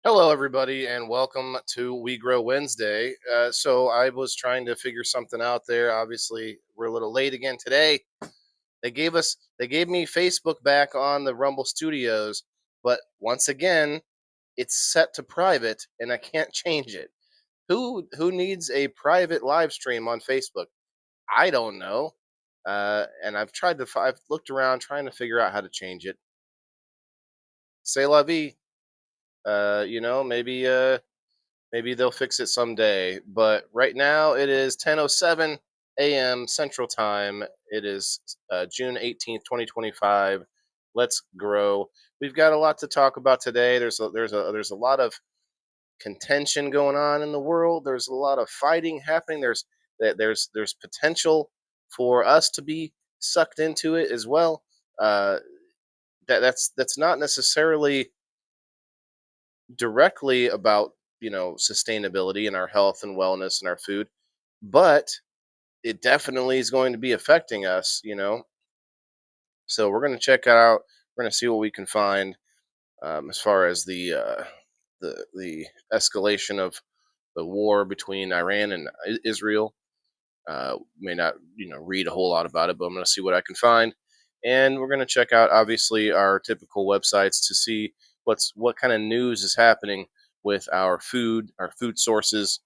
Hello, everybody, and welcome to We Grow Wednesday. So I was trying to figure something out there. Obviously, we're a little late again today. They gave me Facebook back on the Rumble Studios, but once again, it's set to private, and I can't change it. Who needs a private live stream on Facebook? I don't know. And I've looked around trying to figure out how to change it. Say la vie. Maybe they'll fix it someday. But right now it is 10:07 a.m. Central Time. It is June 18th, 2025. Let's grow. We've got a lot to talk about today. There's a lot of contention going on in the world. There's a lot of fighting happening. There's potential for us to be sucked into it as well. Uh, that's not necessarily directly about sustainability and our health and wellness and our food, but it definitely is going to be affecting us. So we're going to check it out. We're going to see what we can find as far as the escalation of the war between Iran and Israel. May not read a whole lot about it, but I'm going to see what I can find, and we're going to check out obviously our typical websites to see what kind of news is happening with our food sources,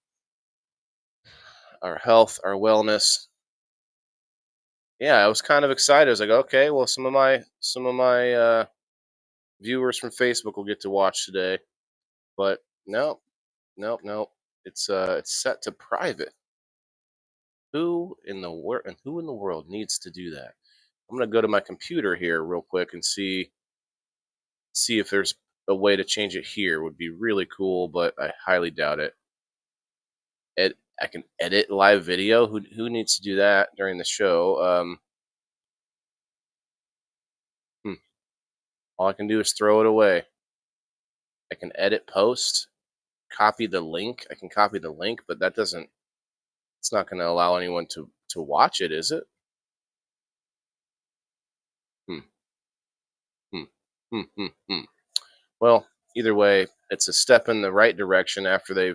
our health, our wellness. Yeah, I was kind of excited. I was like, okay, well, some of my viewers from Facebook will get to watch today, but no, nope, nope. It's set to private. Who in the world needs to do that? I'm gonna go to my computer here real quick and see if there's a way to change it here. Would be really cool, but I highly doubt it. I can edit live video. Who needs to do that during the show? Hmm, all I can do is throw it away. I can edit post, copy the link. I can copy the link, but that doesn't. It's not going to allow anyone to watch it, is it? Hmm. Hmm. Hmm. Hmm. Hmm. Well, either way, it's a step in the right direction after they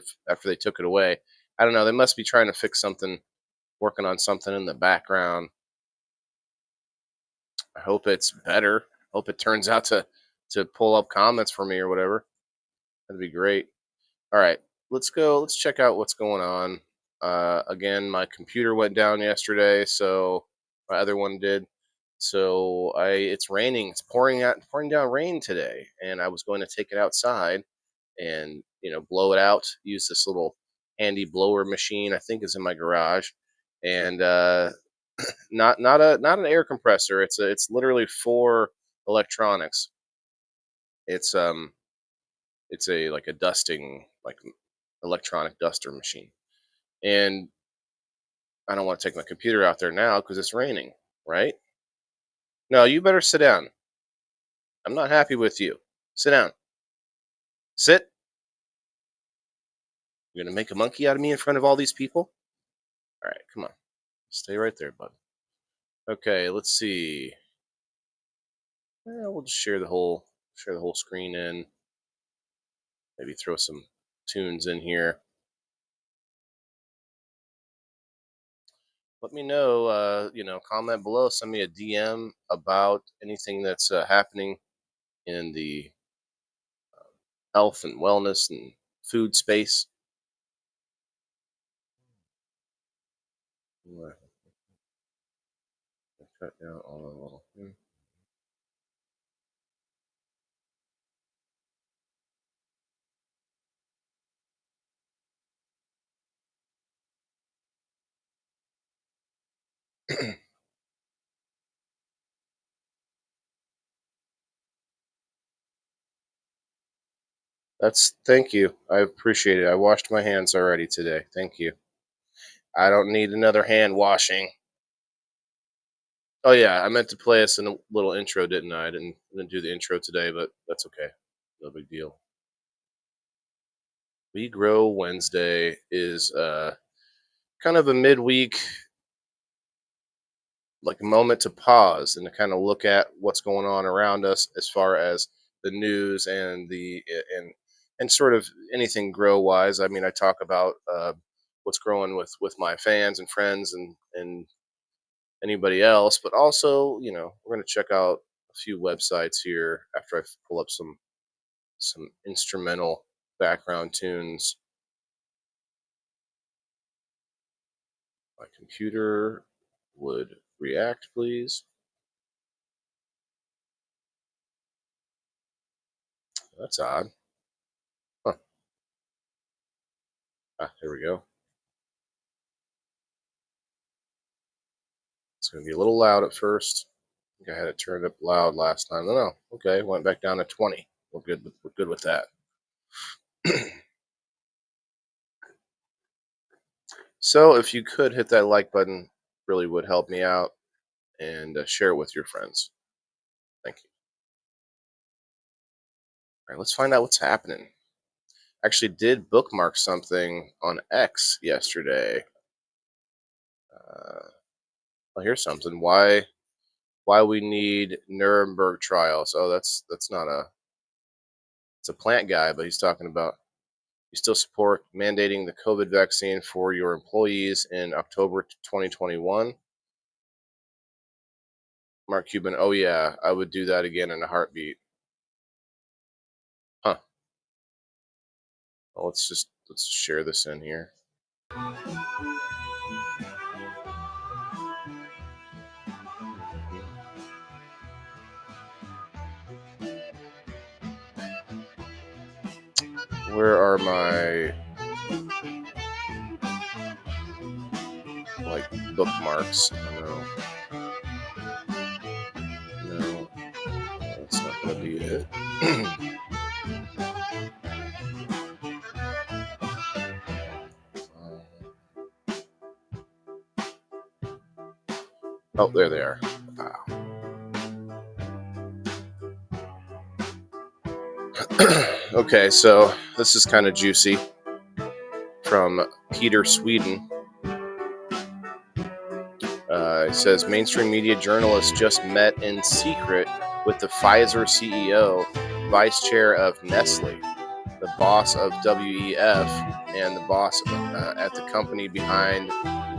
took it away. I don't know. They must be trying to fix something, working on something in the background. I hope it's better. Hope it turns out to pull up comments for me or whatever. That'd be great. All right, let's go. Let's check out what's going on. Again, my computer went down yesterday, so my other one did. So it's raining. It's pouring down rain today, and I was going to take it outside and blow it out. Use this little handy blower machine. I think is in my garage, and not an air compressor. It's literally for electronics. It's um it's a like a dusting like electronic duster machine. And I don't want to take my computer out there now because it's raining, right? No, you better sit down. I'm not happy with you. Sit down. Sit. You're gonna make a monkey out of me in front of all these people? All right, come on. Stay right there, bud. Okay, let's see. We'll just share the whole screen in. Maybe throw some tunes in here. Let me know. Comment below. Send me a DM about anything that's happening in the health and wellness and food space. I'm gonna cut down on a little. Thank you. I appreciate it. I washed my hands already today. Thank you. I don't need another hand washing. Oh yeah, I meant to play us in a little intro, didn't I? I didn't do the intro today, but that's okay. No big deal. We Grow Wednesday is kind of a midweek like moment to pause and to kind of look at what's going on around us as far as the news and and sort of anything grow wise. I mean, I talk about what's growing with my fans and friends and anybody else, but also, we're going to check out a few websites here after I pull up some instrumental background tunes. My computer would react, please. That's odd. Huh. Here we go. It's going to be a little loud at first. I think I had it turned up loud last time. No, okay, went back down to 20. We're good. We're good with that. So, if you could hit that like button, really would help me out, and share it with your friends. Thank you. All right, let's find out what's happening. Actually, did bookmark something on X yesterday. Well, here's something. Why we need Nuremberg trials? Oh, that's not a. It's a plant guy, but he's talking about you still support mandating the COVID vaccine for your employees in October 2021. Mark Cuban. Oh yeah, I would do that again in a heartbeat. Huh. Well, let's share this in here. Where are my bookmarks? No, that's not gonna be it. Oh, there they are. Okay, so this is kind of juicy from Peter Sweden. It says mainstream media journalists just met in secret with the Pfizer CEO, vice chair of Nestle, the boss of WEF, and the boss at the company behind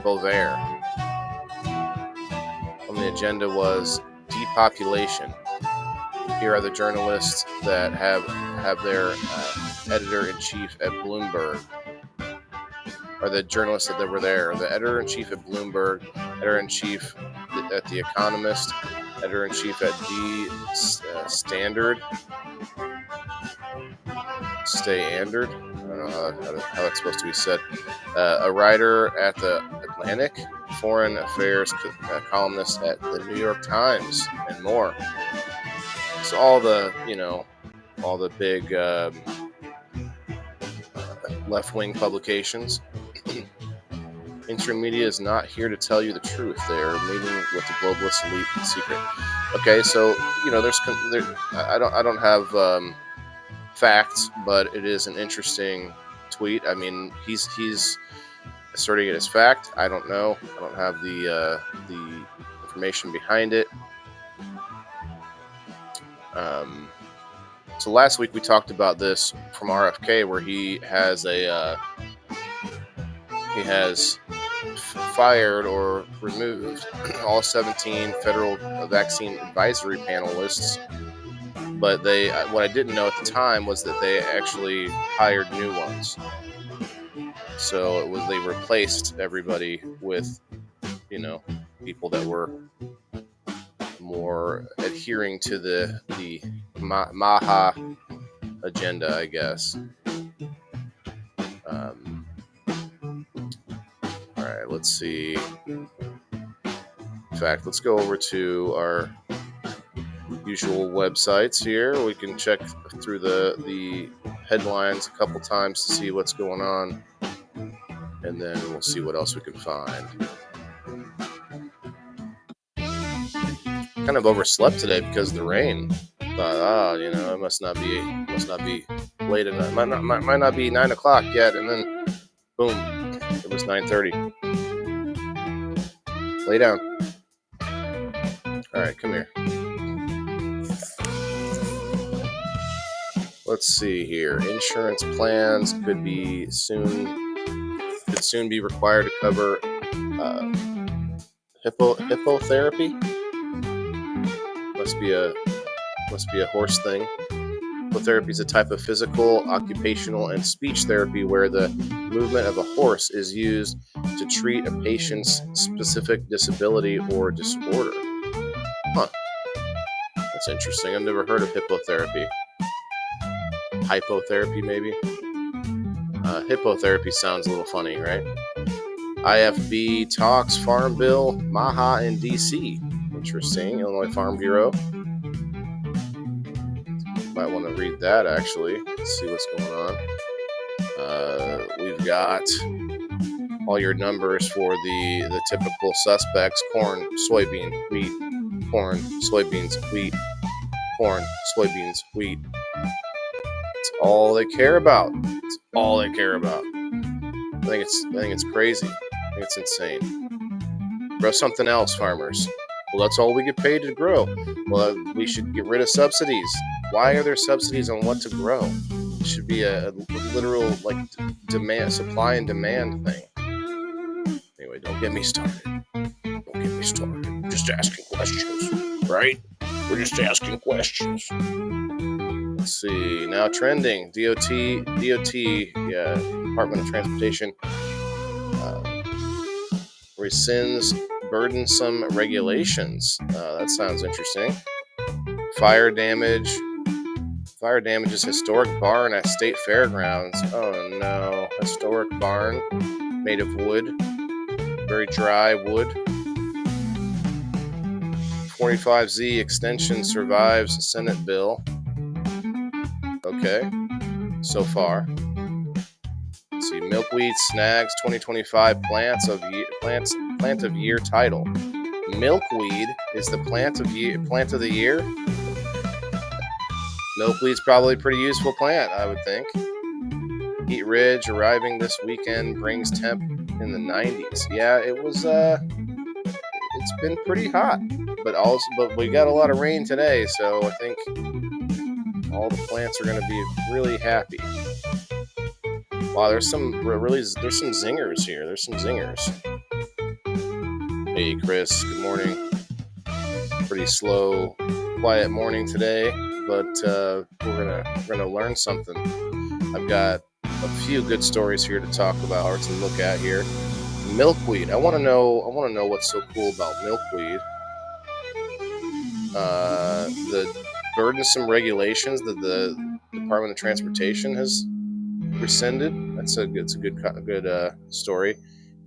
Bovaer. On the agenda was depopulation. Here are the journalists that have their editor-in-chief at Bloomberg. Or the journalists that were there. The editor-in-chief at Bloomberg, editor-in-chief at The Economist, editor-in-chief at The Standard. Stay-andard? I don't know how that's supposed to be said. A writer at The Atlantic, foreign affairs columnist at The New York Times, and more. So all the big left-wing publications. Mainstream media is not here to tell you the truth. They are meeting with the globalist elite in secret. Okay, so I don't have facts, but it is an interesting tweet. I mean, he's asserting it as fact. I don't know. I don't have the information behind it. So last week we talked about this from RFK, where he has fired or removed all 17 federal vaccine advisory panelists. But what I didn't know at the time was that they actually hired new ones. So they replaced everybody with, people that were more adhering to the Maha agenda, I guess. All right, let's see. In fact, let's go over to our usual websites here. We can check through the headlines a couple times to see what's going on, and then we'll see what else we can find. Kind of overslept today because of the rain. Thought, it must not be late enough. Might not be 9 o'clock yet, and then boom, it was 9:30. Lay down. All right, come here. Let's see here. Insurance plans could soon be required to cover uh, hippotherapy. Must be a horse thing. Hippotherapy is a type of physical, occupational, and speech therapy where the movement of a horse is used to treat a patient's specific disability or disorder. Huh. That's interesting. I've never heard of hippotherapy. Hypotherapy, maybe? Hippotherapy sounds a little funny, right? IFB talks Farm Bill, Maha in DC. Interesting. Illinois Farm Bureau. Might want to read that, actually. Let's see what's going on. We've got all your numbers for the typical suspects: corn, soybean, wheat, corn, soybeans, wheat, corn, soybeans, wheat. It's all they care about. It's all they care about. I think it's crazy. I think it's insane. Grow something else, farmers. Well, that's all we get paid to grow. Well, we should get rid of subsidies. Why are there subsidies on what to grow? It should be a literal demand, supply and demand thing. Anyway, don't get me started. Don't get me started. I'm just asking questions, right? We're just asking questions. Let's see. Now trending. DOT, yeah, Department of Transportation rescinds burdensome regulations. That sounds interesting. Fire damages historic barn at state fairgrounds. Oh no. Historic barn made of wood. Very dry wood. 45Z extension survives Senate bill. Okay. So far. Let's see. Milkweed snags 2025 plant of year title. Milkweed is the plant of the year. Milkweed's probably a pretty useful plant, I would think. Heat Ridge arriving this weekend brings temp in the 90s. Yeah, it was. It's been pretty hot, but we got a lot of rain today, so I think all the plants are going to be really happy. Wow, there's some zingers here. There's some zingers. Hey, Chris. Good morning. Pretty slow, quiet morning today, but we're gonna learn something. I've got a few good stories here to talk about or to look at here. Milkweed. I want to know what's so cool about milkweed. The burdensome regulations that the Department of Transportation has rescinded. It's a good story.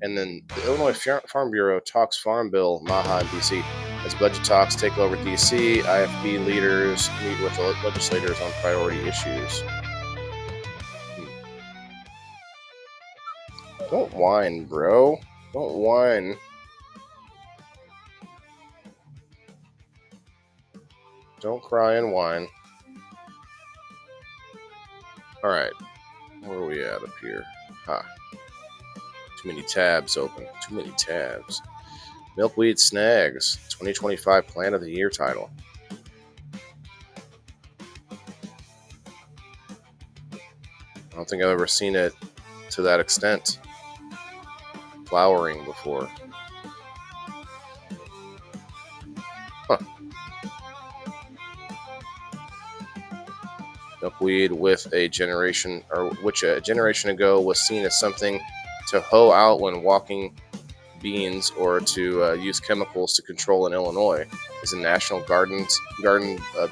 And then the Illinois Farm Bureau talks Farm Bill, Maha in DC. As budget talks take over DC, IFB leaders meet with the legislators on priority issues. Don't whine, bro. Don't whine. Don't cry and whine. All right. Where are we at up here? Too many tabs open. Too many tabs. Milkweed snags 2025 Plant of the Year title. I don't think I've ever seen it to that extent. Flowering before. Huh. Milkweed which a generation ago was seen as something to hoe out when walking beans or to use chemicals to control in Illinois, is the National Garden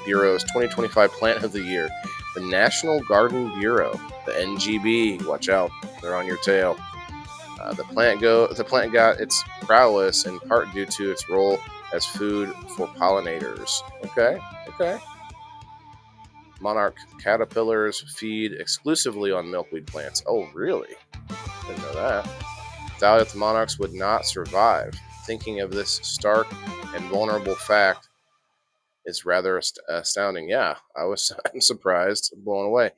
Bureau's 2025 Plant of the Year. The National Garden Bureau, the NGB, watch out, they're on your tail. The plant got its prowess in part due to its role as food for pollinators. Okay. Monarch caterpillars feed exclusively on milkweed plants. Oh, really? Didn't know that. Without it, the monarchs would not survive. Thinking of this stark and vulnerable fact is rather astounding. Yeah, I'm surprised, blown away,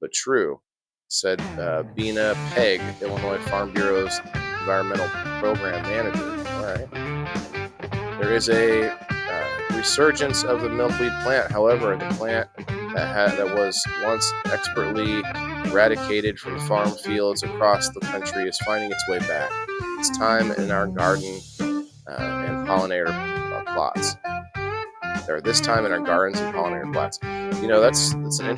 but true, said Bina Pegg, Illinois Farm Bureau's environmental program manager. All right. There is a resurgence of the milkweed plant. However, the plant that was once expertly eradicated from farm fields across the country is finding its way back. It's time in our garden and pollinator plots. Or this time in our gardens and pollinator plots. That's an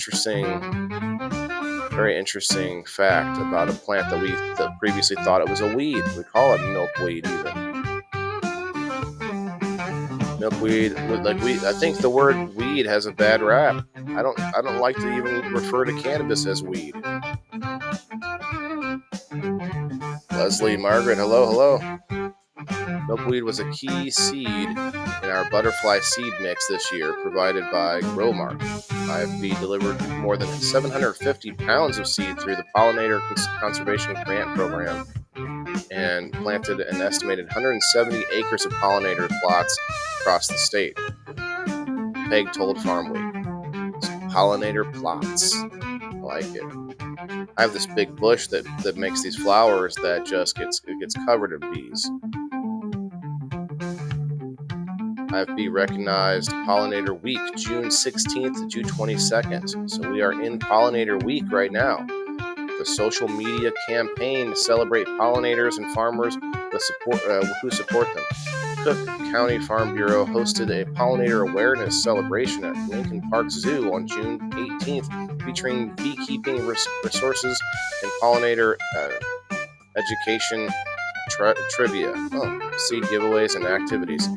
very interesting fact about a plant that we previously thought it was a weed. We call it milkweed even. Milkweed, I think the word weed has a bad rap. I don't like to even refer to cannabis as weed. Leslie, Margaret, hello. Milkweed was a key seed in our butterfly seed mix this year, provided by Growmark. IFB delivered more than 750 pounds of seed through the Pollinator Conservation Grant Program and planted an estimated 170 acres of pollinator plots across the state. Peg told Farm Week. Pollinator plots. I like it. I have this big bush that makes these flowers that just gets covered in bees. IFB recognized Pollinator Week, June 16th to June 22nd. So we are in Pollinator Week right now. The social media campaign to celebrate pollinators and farmers who support them. Cook County Farm Bureau hosted a pollinator awareness celebration at Lincoln Park Zoo on June 18th, featuring beekeeping resources and pollinator education trivia, seed giveaways, and activities.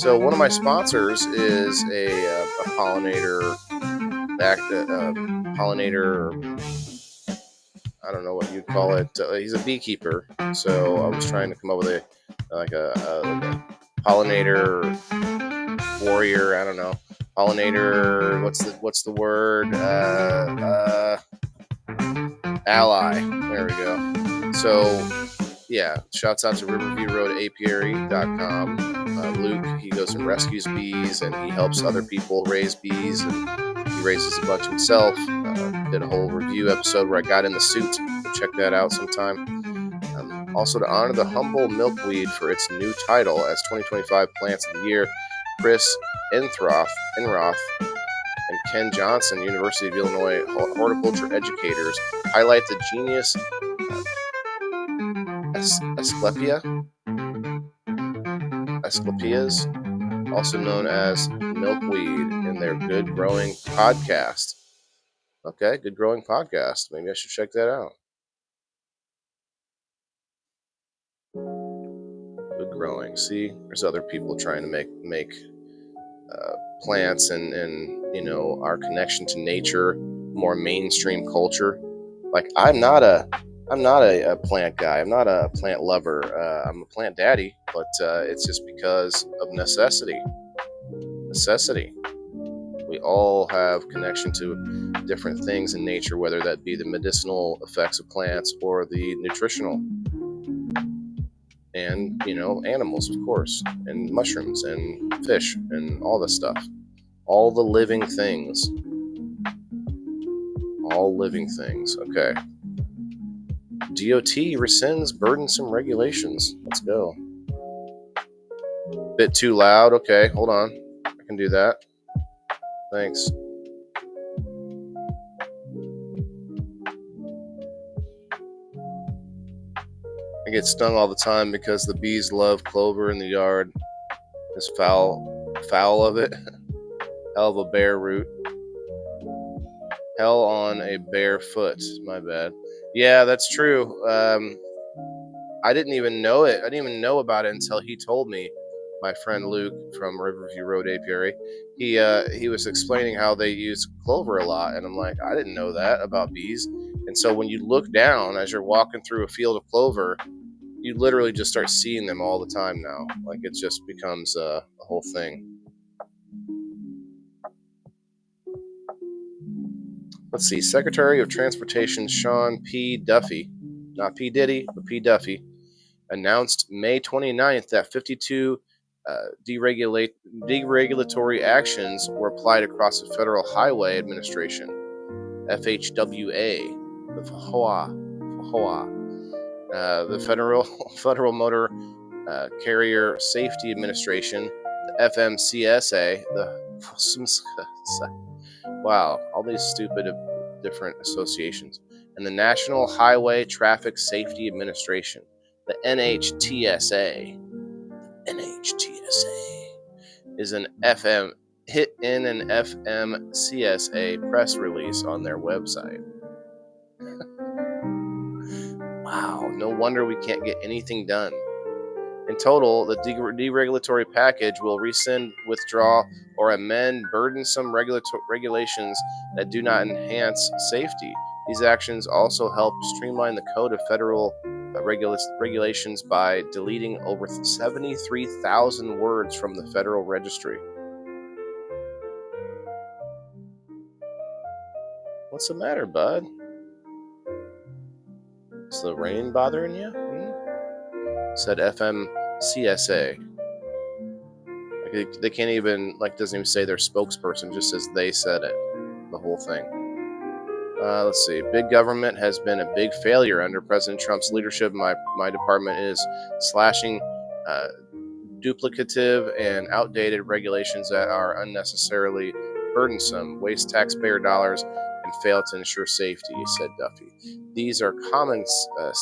So one of my sponsors is a pollinator, I don't know what you'd call it. He's a beekeeper. So I was trying to come up with a pollinator warrior. I don't know. Pollinator. What's the word? Ally. There we go. So yeah, shouts out to riverviewroadapiary.com. Luke, he goes and rescues bees, and he helps other people raise bees, and he raises a bunch himself. Did a whole review episode where I got in the suit. Check that out sometime. Also, to honor the humble milkweed for its new title as 2025 Plants of the Year, Chris Enroth and Ken Johnson, University of Illinois horticulture educators, highlight the genius Asclepias, also known as milkweed, in their Good Growing podcast. Okay, Good Growing podcast. Maybe I should check that out. Good Growing. See, there's other people trying to make plants and our connection to nature more mainstream culture. Like I'm not a plant guy. I'm not a plant lover. I'm a plant daddy, but it's just because of necessity. We all have connection to different things in nature, whether that be the medicinal effects of plants or the nutritional. And, animals, of course, and mushrooms and fish and all this stuff. All the living things. Okay. DOT rescinds burdensome regulations. Let's go. Bit too loud. Okay, hold on. I can do that. Thanks. I get stung all the time because the bees love clover in the yard. This foul of it. Hell of a bare root. Hell on a bare foot. My bad. Yeah, that's true. I didn't even know it. I didn't even know about it until he told me. My friend Luke from Riverview Road Apiary. He was explaining how they use clover a lot, and I'm like, I didn't know that about bees. And so when you look down as you're walking through a field of clover, you literally just start seeing them all the time now. Like it just becomes a whole thing. Let's see. Secretary of Transportation Sean P. Duffy, not P. Diddy, but P. Duffy, announced May 29th that 52 deregulatory actions were applied across the Federal Highway Administration, FHWA, the Federal Motor Carrier Safety Administration, the FMCSA, Wow, all these stupid different associations. And the National Highway Traffic Safety Administration, the NHTSA. NHTSA is an FM hit in an FMCSA press release on their website. Wow, no wonder we can't get anything done. In total, the deregulatory package will rescind, withdraw, or amend burdensome regulations that do not enhance safety. These actions also help streamline the code of federal regulations by deleting over 73,000 words from the Federal Registry. What's the matter, bud? Is the rain bothering you? Said FMCSA. They can't even, doesn't even say their spokesperson, just says they said it. The whole thing. Let's see. Big government has been a big failure under President Trump's leadership. My department is slashing duplicative and outdated regulations that are unnecessarily burdensome, waste taxpayer dollars, and fail to ensure safety, said Duffy. These are common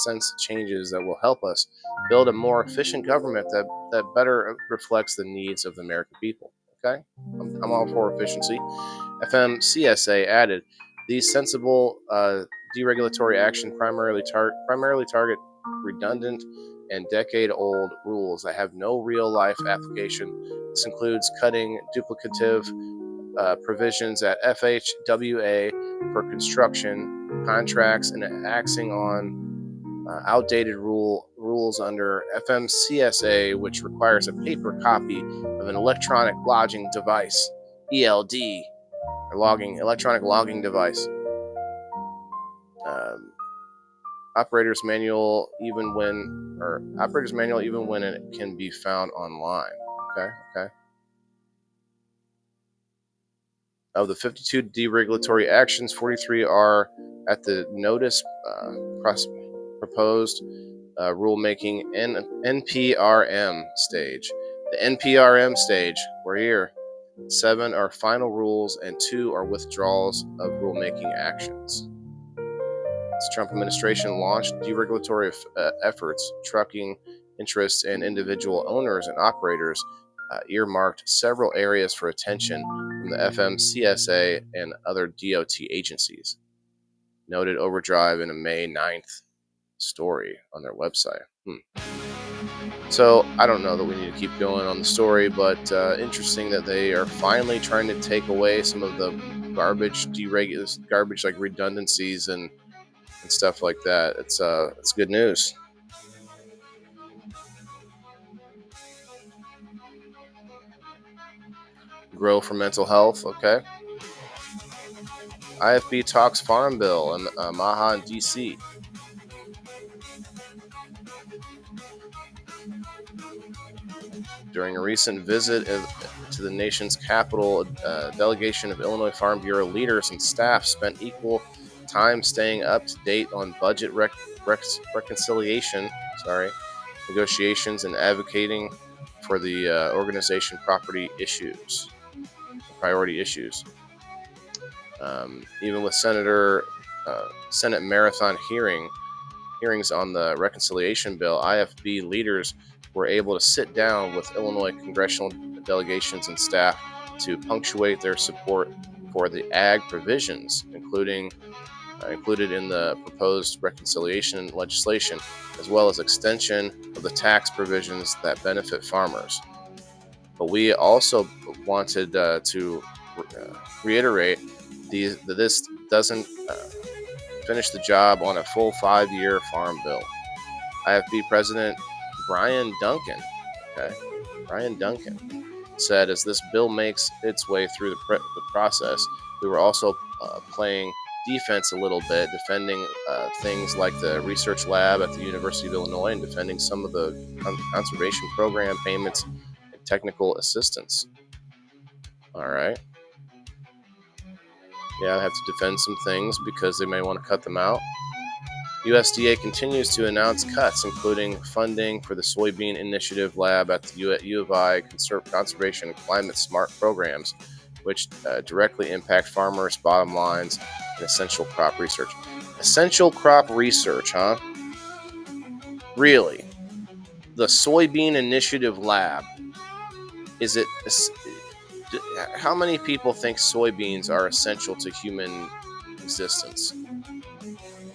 sense changes that will help us build a more efficient government that better reflects the needs of the American people. Okay? I'm all for efficiency. FMCSA added, these sensible deregulatory action primarily target redundant and decade-old rules that have no real-life application. This includes cutting duplicative provisions at FHWA for construction contracts and acting on outdated rules under FMCSA, which requires a paper copy of an electronic logging device, ELD, or electronic logging device. Operator's manual even when it can be found online. Okay. Of the 52 deregulatory actions, 43 are at the notice proposed rulemaking NPRM stage. The NPRM stage, we're here. 7 are final rules and 2 are withdrawals of rulemaking actions. The Trump administration launched deregulatory efforts. Trucking interests and individual owners and operators earmarked several areas for attention from the FMCSA and other DOT agencies. Noted overdrive in a May 9th story on their website. So I don't know that we need to keep going on the story, but interesting that they are finally trying to take away some of the garbage like redundancies and stuff like that. It's good news. Grow for mental health. Okay. IFB talks farm bill in Maha and DC. During a recent visit to the nation's capital, a delegation of Illinois Farm Bureau leaders and staff spent equal time staying up to date on budget reconciliation, negotiations, and advocating for the organization priority issues. Even with Senate marathon hearings on the reconciliation bill, IFB leaders were able to sit down with Illinois congressional delegations and staff to punctuate their support for the ag provisions, included in the proposed reconciliation legislation, as well as extension of the tax provisions that benefit farmers. But we also wanted to reiterate that this doesn't finish the job on a full 5-year farm bill. IFB President Brian Duncan said, as this bill makes its way through the process, we were also playing defense a little bit, defending things like the research lab at the University of Illinois and defending some of the conservation program payments and technical assistance. All right. Yeah, I have to defend some things because they may want to cut them out. USDA continues to announce cuts, including funding for the Soybean Initiative Lab at the U of I Conservation and Climate Smart programs, which directly impact farmers' bottom lines and essential crop research. Essential crop research, huh? Really? The Soybean Initiative Lab. Is it? How many people think soybeans are essential to human existence?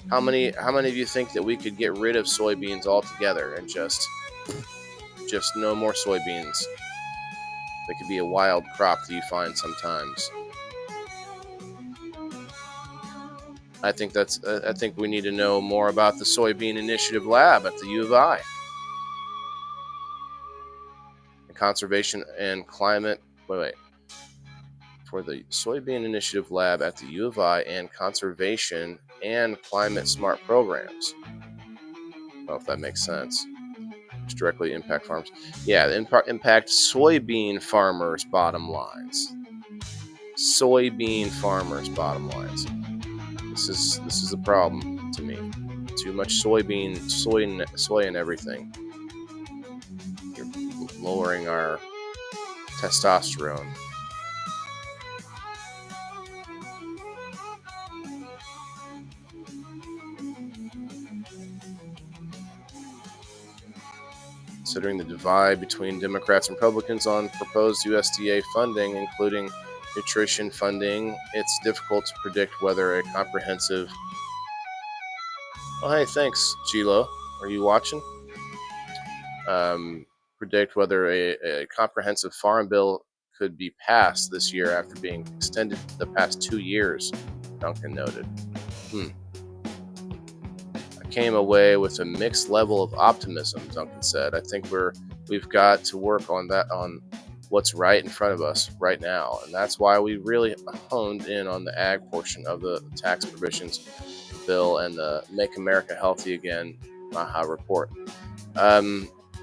How many of you think that we could get rid of soybeans altogether and just no more soybeans? They could be a wild crop that you find sometimes. I think we need to know more about the Soybean Initiative Lab at the U of I. Conservation and climate. Wait. For the Soybean Initiative Lab at the U of I and conservation and climate smart programs. I don't know if that makes sense. Which directly impact farms. Yeah, impact soybean farmers' bottom lines. Soybean farmers' bottom lines. This is a problem to me. Too much soy in everything. You're lowering our testosterone. Considering the divide between Democrats and Republicans on proposed USDA funding, including nutrition funding, it's difficult to predict whether a comprehensive... Oh, hey, thanks, Gilo. Are you watching? Predict whether a comprehensive farm bill could be passed this year after being extended the past 2 years, Duncan noted. I came away with a mixed level of optimism, Duncan said. I think we've got to work on what's right in front of us right now, and that's why we really honed in on the ag portion of the tax provisions bill and the Make America Healthy Again Maha report.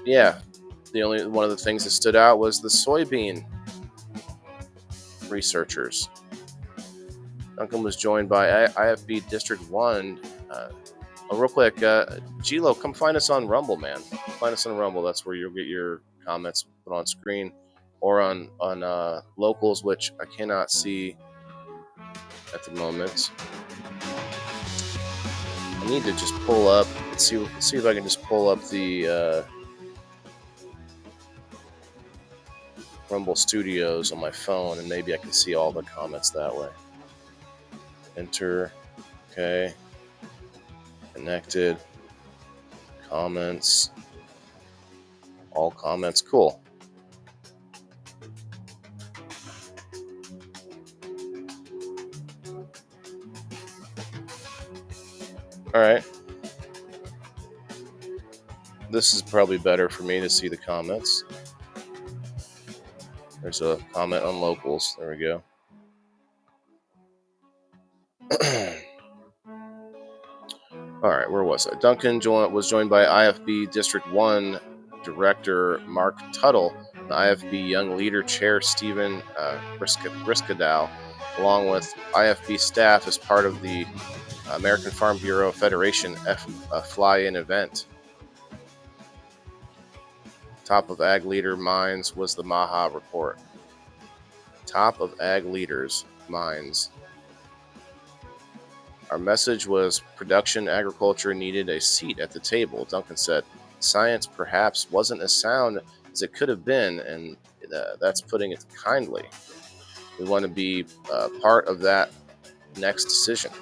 Yeah, the only one of the things that stood out was the soybean researchers. Duncan was joined by IFB District 1. Real quick, Gilo, come find us on Rumble, man. Find us on Rumble. That's where you'll get your comments put on screen, or on locals, which I cannot see at the moment. I need to just pull up. Let's see if I can just pull up the Rumble Studios on my phone, and maybe I can see all the comments that way. Enter. Okay. Connected. Comments. All comments. Cool. All right. This is probably better for me to see the comments. There's a comment on locals. There we go. All right, where was I? Duncan was joined by IFB District 1 Director Mark Tuttle, the IFB Young Leader Chair Stephen Briskadow, along with IFB staff as part of the American Farm Bureau Federation fly-in event. Top of Ag Leader minds was the Maha report. Top of Ag Leaders' minds. Our message was production agriculture needed a seat at the table, Duncan said. Science perhaps wasn't as sound as it could have been, and that's putting it kindly. We want to be part of that next decision.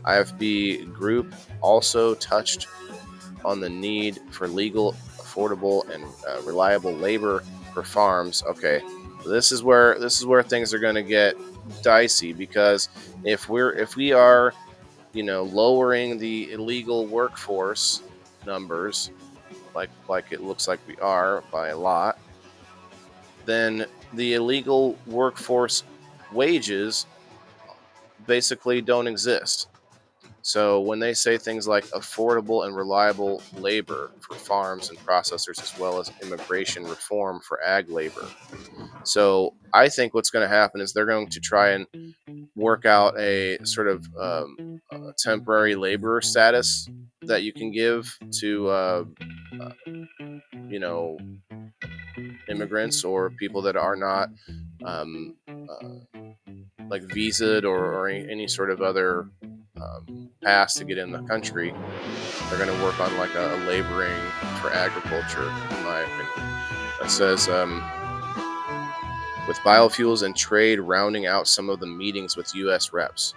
IFB Group also touched on the need for legal, affordable, and reliable labor for farms. Okay, this is where things are going to get dicey, because if we are, lowering the illegal workforce numbers, like it looks like we are by a lot, then the illegal workforce wages basically don't exist. So when they say things like affordable and reliable labor for farms and processors, as well as immigration reform for ag labor. So I think what's going to happen is they're going to try and work out a sort of temporary labor status that you can give to, immigrants or people that are not um, like visaed or any sort of other pass to get in the country. They're going to work on like a laboring for agriculture, in my opinion. It says with biofuels and trade rounding out some of the meetings with U.S. reps.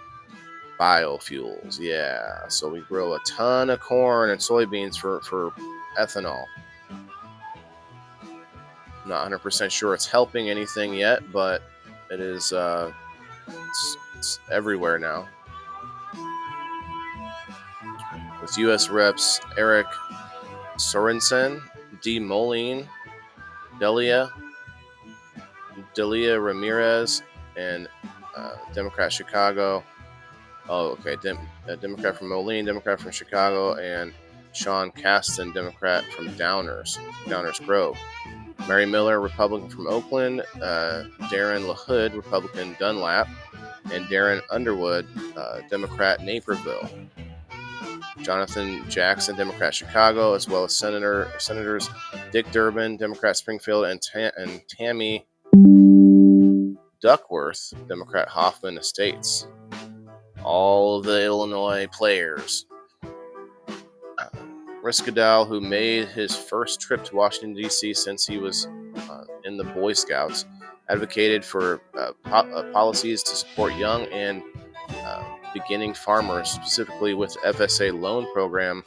Biofuels, yeah. So we grow a ton of corn and soybeans for ethanol. I'm not 100% sure it's helping anything yet, but it is. It's everywhere now. With U.S. reps Eric Sorensen, D. Moline, Delia Ramirez, and Democrat Chicago. Oh, okay. Democrat from Moline, Democrat from Chicago, and Sean Casten, Democrat from Downers Grove. Mary Miller, Republican from Oakland, Darren LaHood, Republican Dunlap, and Darren Underwood, Democrat Naperville. Jonathan Jackson, Democrat Chicago, as well as Senators Dick Durbin, Democrat Springfield, and Tammy Duckworth, Democrat Hoffman Estates. All of the Illinois players. Riskadal, who made his first trip to Washington, D.C. since he was in the Boy Scouts, advocated for policies to support young and beginning farmers, specifically with the FSA loan program.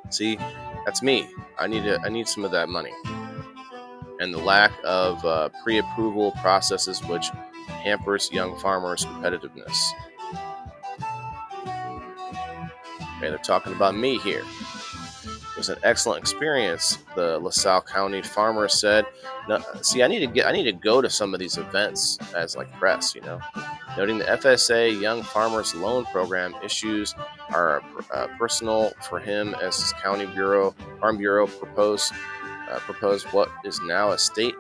See, that's me. I need some of that money. And the lack of pre-approval processes, which hampers young farmers' competitiveness. Okay, they're talking about me here. It was an excellent experience, the LaSalle County farmer said. Now, see, I need to go to some of these events as like press, Noting the FSA Young Farmers Loan Program issues are personal for him as his county farm bureau proposed what is now a state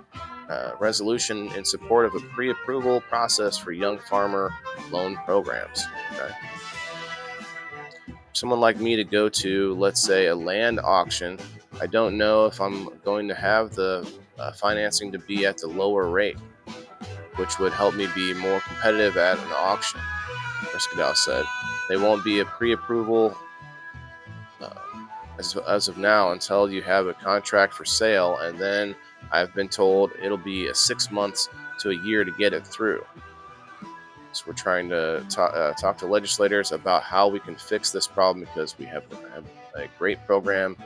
resolution in support of a pre-approval process for young farmer loan programs. Okay. Someone like me to go to, let's say, a land auction, I don't know if I'm going to have the financing to be at the lower rate, which would help me be more competitive at an auction, Riskadal said. They won't be a pre-approval as of now until you have a contract for sale, and then I've been told it'll be 6 months to a year to get it through. So we're trying to talk to legislators about how we can fix this problem, because we have a great program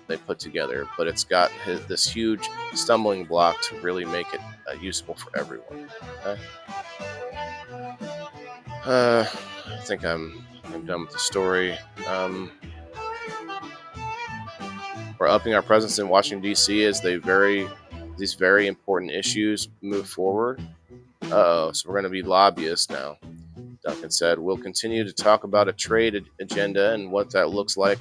they put together, but it's got this huge stumbling block to really make it useful for everyone. Okay? I think I'm done with the story. We're upping our presence in Washington, D.C. as these very important issues move forward. So we're going to be lobbyists now, Duncan said. We'll continue to talk about a trade agenda and what that looks like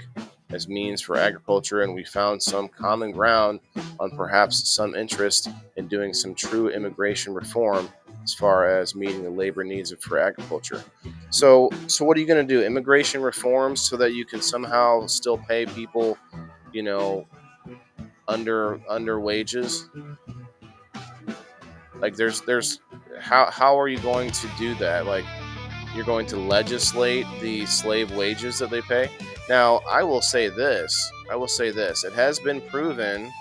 as means for agriculture, and we found some common ground on perhaps some interest in doing some true immigration reform as far as meeting the labor needs for agriculture. So what are you going to do? Immigration reforms so that you can somehow still pay people, under wages? Like there's how are you going to do that? Like, you're going to legislate the slave wages that they pay? Now, I will say this. It has been proven,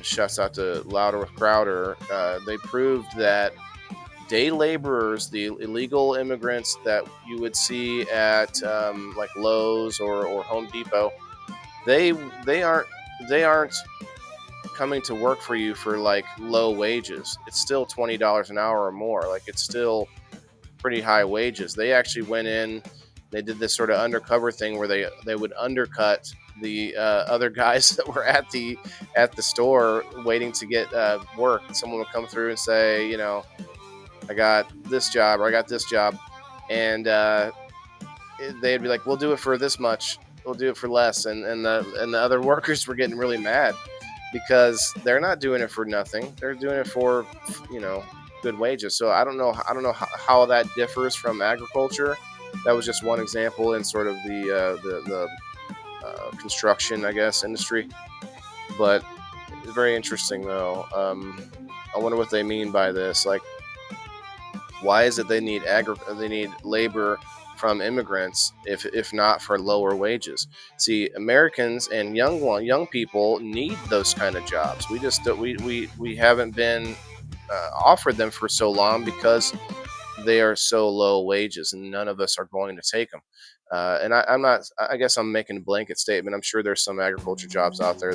shouts out to Louder with Crowder, they proved that day laborers, the illegal immigrants that you would see at like Lowe's or Home Depot, they aren't coming to work for you for like low wages. It's still $20 an hour or more. Like, it's still pretty high wages. They actually went in, they did this sort of undercover thing where they would undercut the other guys that were at the store waiting to get work. Someone would come through and say, I got this job, or I got this job, and they'd be like, we'll do it for this much, we'll do it for less, and the other workers were getting really mad because they're not doing it for nothing. They're doing it for good wages. So I don't know how that differs from agriculture. That was just one example in sort of the construction, I guess, industry. But very interesting though. I wonder what they mean by this. Like, why is it they need labor from immigrants if not for lower wages? See, Americans and young people need those kind of jobs. We just we haven't been offered them for so long because they are so low wages, and none of us are going to take them. And I'm not. I guess I'm making a blanket statement. I'm sure there's some agriculture jobs out there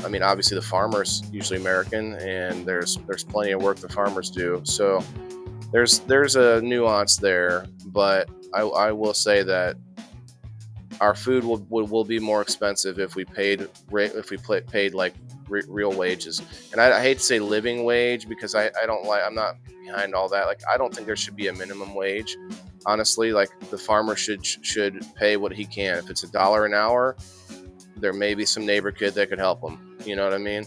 I mean, obviously the farmer's usually American, and there's plenty of work the farmers do. So there's a nuance there, but I will say that our food will be more expensive if we paid like real wages. And I hate to say living wage because I'm not behind all that. Like, I don't think there should be a minimum wage. Honestly, like, the farmer should pay what he can. If it's $1 an hour, there may be some neighbor kid that could help him. You know what I mean?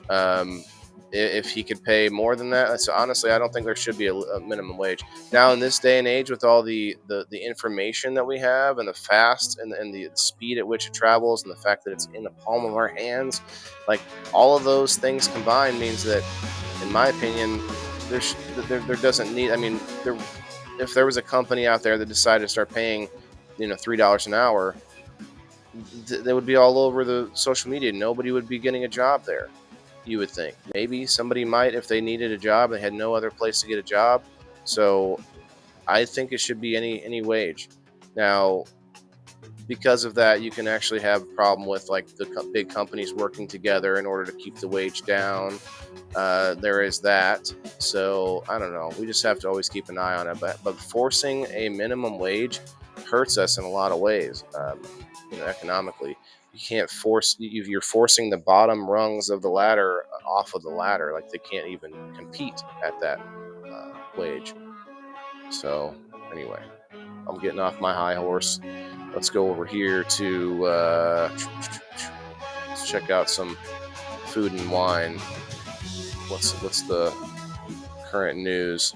Um, if he could pay more than that, so honestly, I don't think there should be a minimum wage. Now, in this day and age, with all the information that we have, and the fast and the speed at which it travels, and the fact that it's in the palm of our hands, like, all of those things combined means that, in my opinion, there doesn't need. I mean, if there was a company out there that decided to start paying, $3 an hour, they would be all over the social media. Nobody would be getting a job there. You would think maybe somebody might if they needed a job, they had no other place to get a job. So I think it should be any wage. Now, because of that, you can actually have a problem with, like, the big companies working together in order to keep the wage down. There is that. So I don't know. We just have to always keep an eye on it. But forcing a minimum wage hurts us in a lot of ways. Economically, you can't you're forcing the bottom rungs of the ladder off of the ladder. Like, they can't even compete at that wage. So anyway, I'm getting off my high horse. Let's go over here to let's check out some food and wine. What's the current news?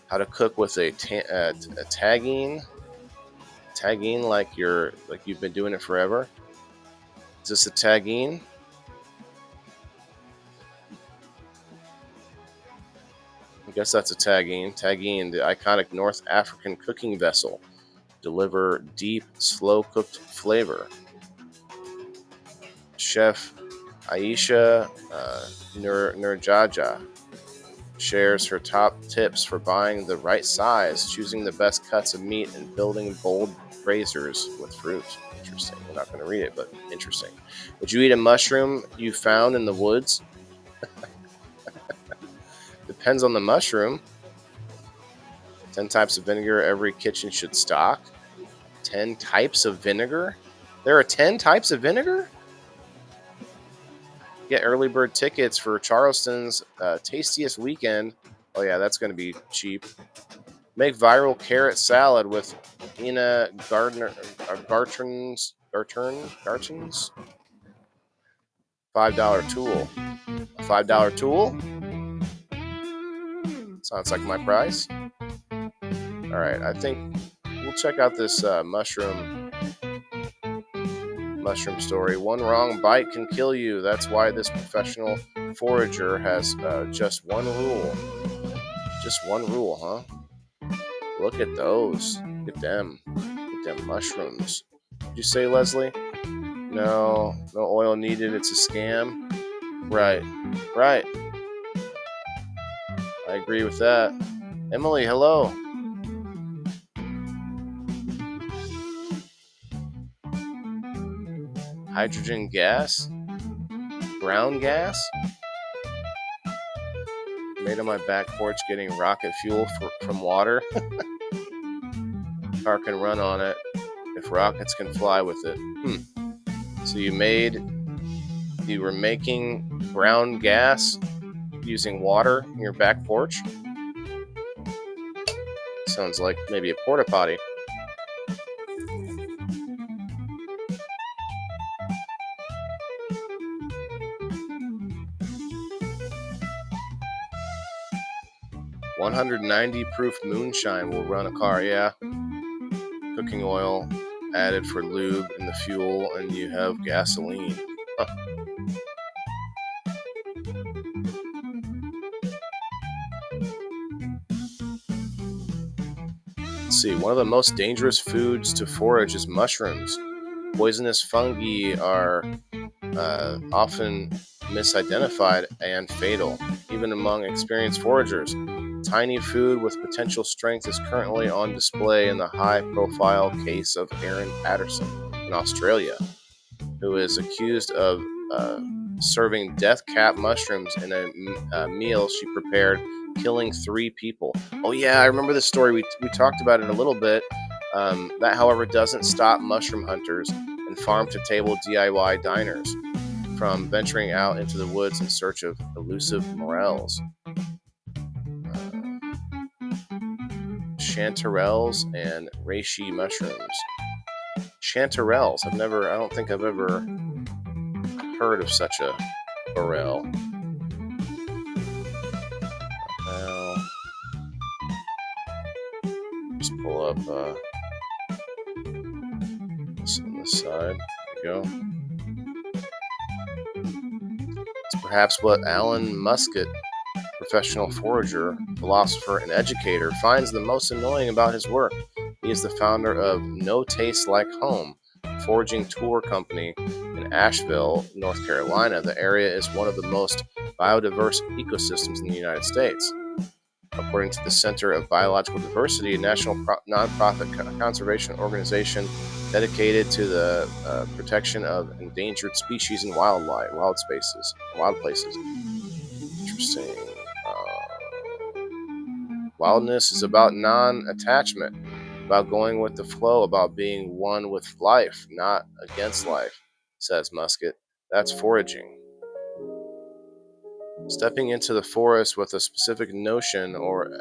How to cook with a tagine, like you've been doing it forever. Is this a tagine? I guess that's a tagine. Tagine, the iconic North African cooking vessel, deliver deep, slow-cooked flavor. Chef Aisha Nurjaja shares her top tips for buying the right size, choosing the best cuts of meat, and building bold braziers with fruit. Interesting. We're not going to read it, but interesting. Would you eat a mushroom you found in the woods? Depends on the mushroom. 10 types of vinegar every kitchen should stock. 10 types of vinegar? There are 10 types of vinegar? Get early bird tickets for Charleston's tastiest weekend. Oh yeah, that's going to be cheap. Make viral carrot salad with Ina Gartons. $5 tool. A $5 tool? Sounds like my price. All right, I think we'll check out this mushroom story. One wrong bite can kill you. That's why this professional forager has just one rule. Just one rule, huh? Look at those. Look at them. Look at them mushrooms. Did you say, Leslie? No oil needed. It's a scam. Right. I agree with that. Emily, hello. Hydrogen gas? Brown gas? Made on my back porch getting rocket fuel from water. Car can run on it if rockets can fly with it. So you were making brown gas using water in your back porch? Sounds like maybe a porta potty. $190 proof moonshine will run a car. Yeah. Cooking oil added for lube in the fuel, and you have gasoline. Huh. Let's see. One of the most dangerous foods to forage is mushrooms. Poisonous fungi are often misidentified and fatal, even among experienced foragers. Tiny food with potential strength is currently on display in the high profile case of Aaron Patterson in Australia, who is accused of uh, serving death cap mushrooms in a meal she prepared, killing 3 people. Oh, yeah, I remember this story. We talked about it a little bit. That, however, doesn't stop mushroom hunters and farm to table DIY diners from venturing out into the woods in search of elusive morels. Chanterelles and reishi mushrooms. Chanterelles. I don't think I've ever heard of such a morel. Well, just pull up this on this side. There we go. It's perhaps what Alan Muscat, professional forager, philosopher, and educator, finds the most annoying about his work. He is the founder of No Taste Like Home, a foraging tour company in Asheville, North Carolina. The area is one of the most biodiverse ecosystems in the United States. According to the Center of Biological Diversity, a national nonprofit conservation organization dedicated to the protection of endangered species and wild places. Interesting. Wildness is about non-attachment, about going with the flow, about being one with life, not against life, says Muscat. That's foraging. Stepping into the forest with a specific notion or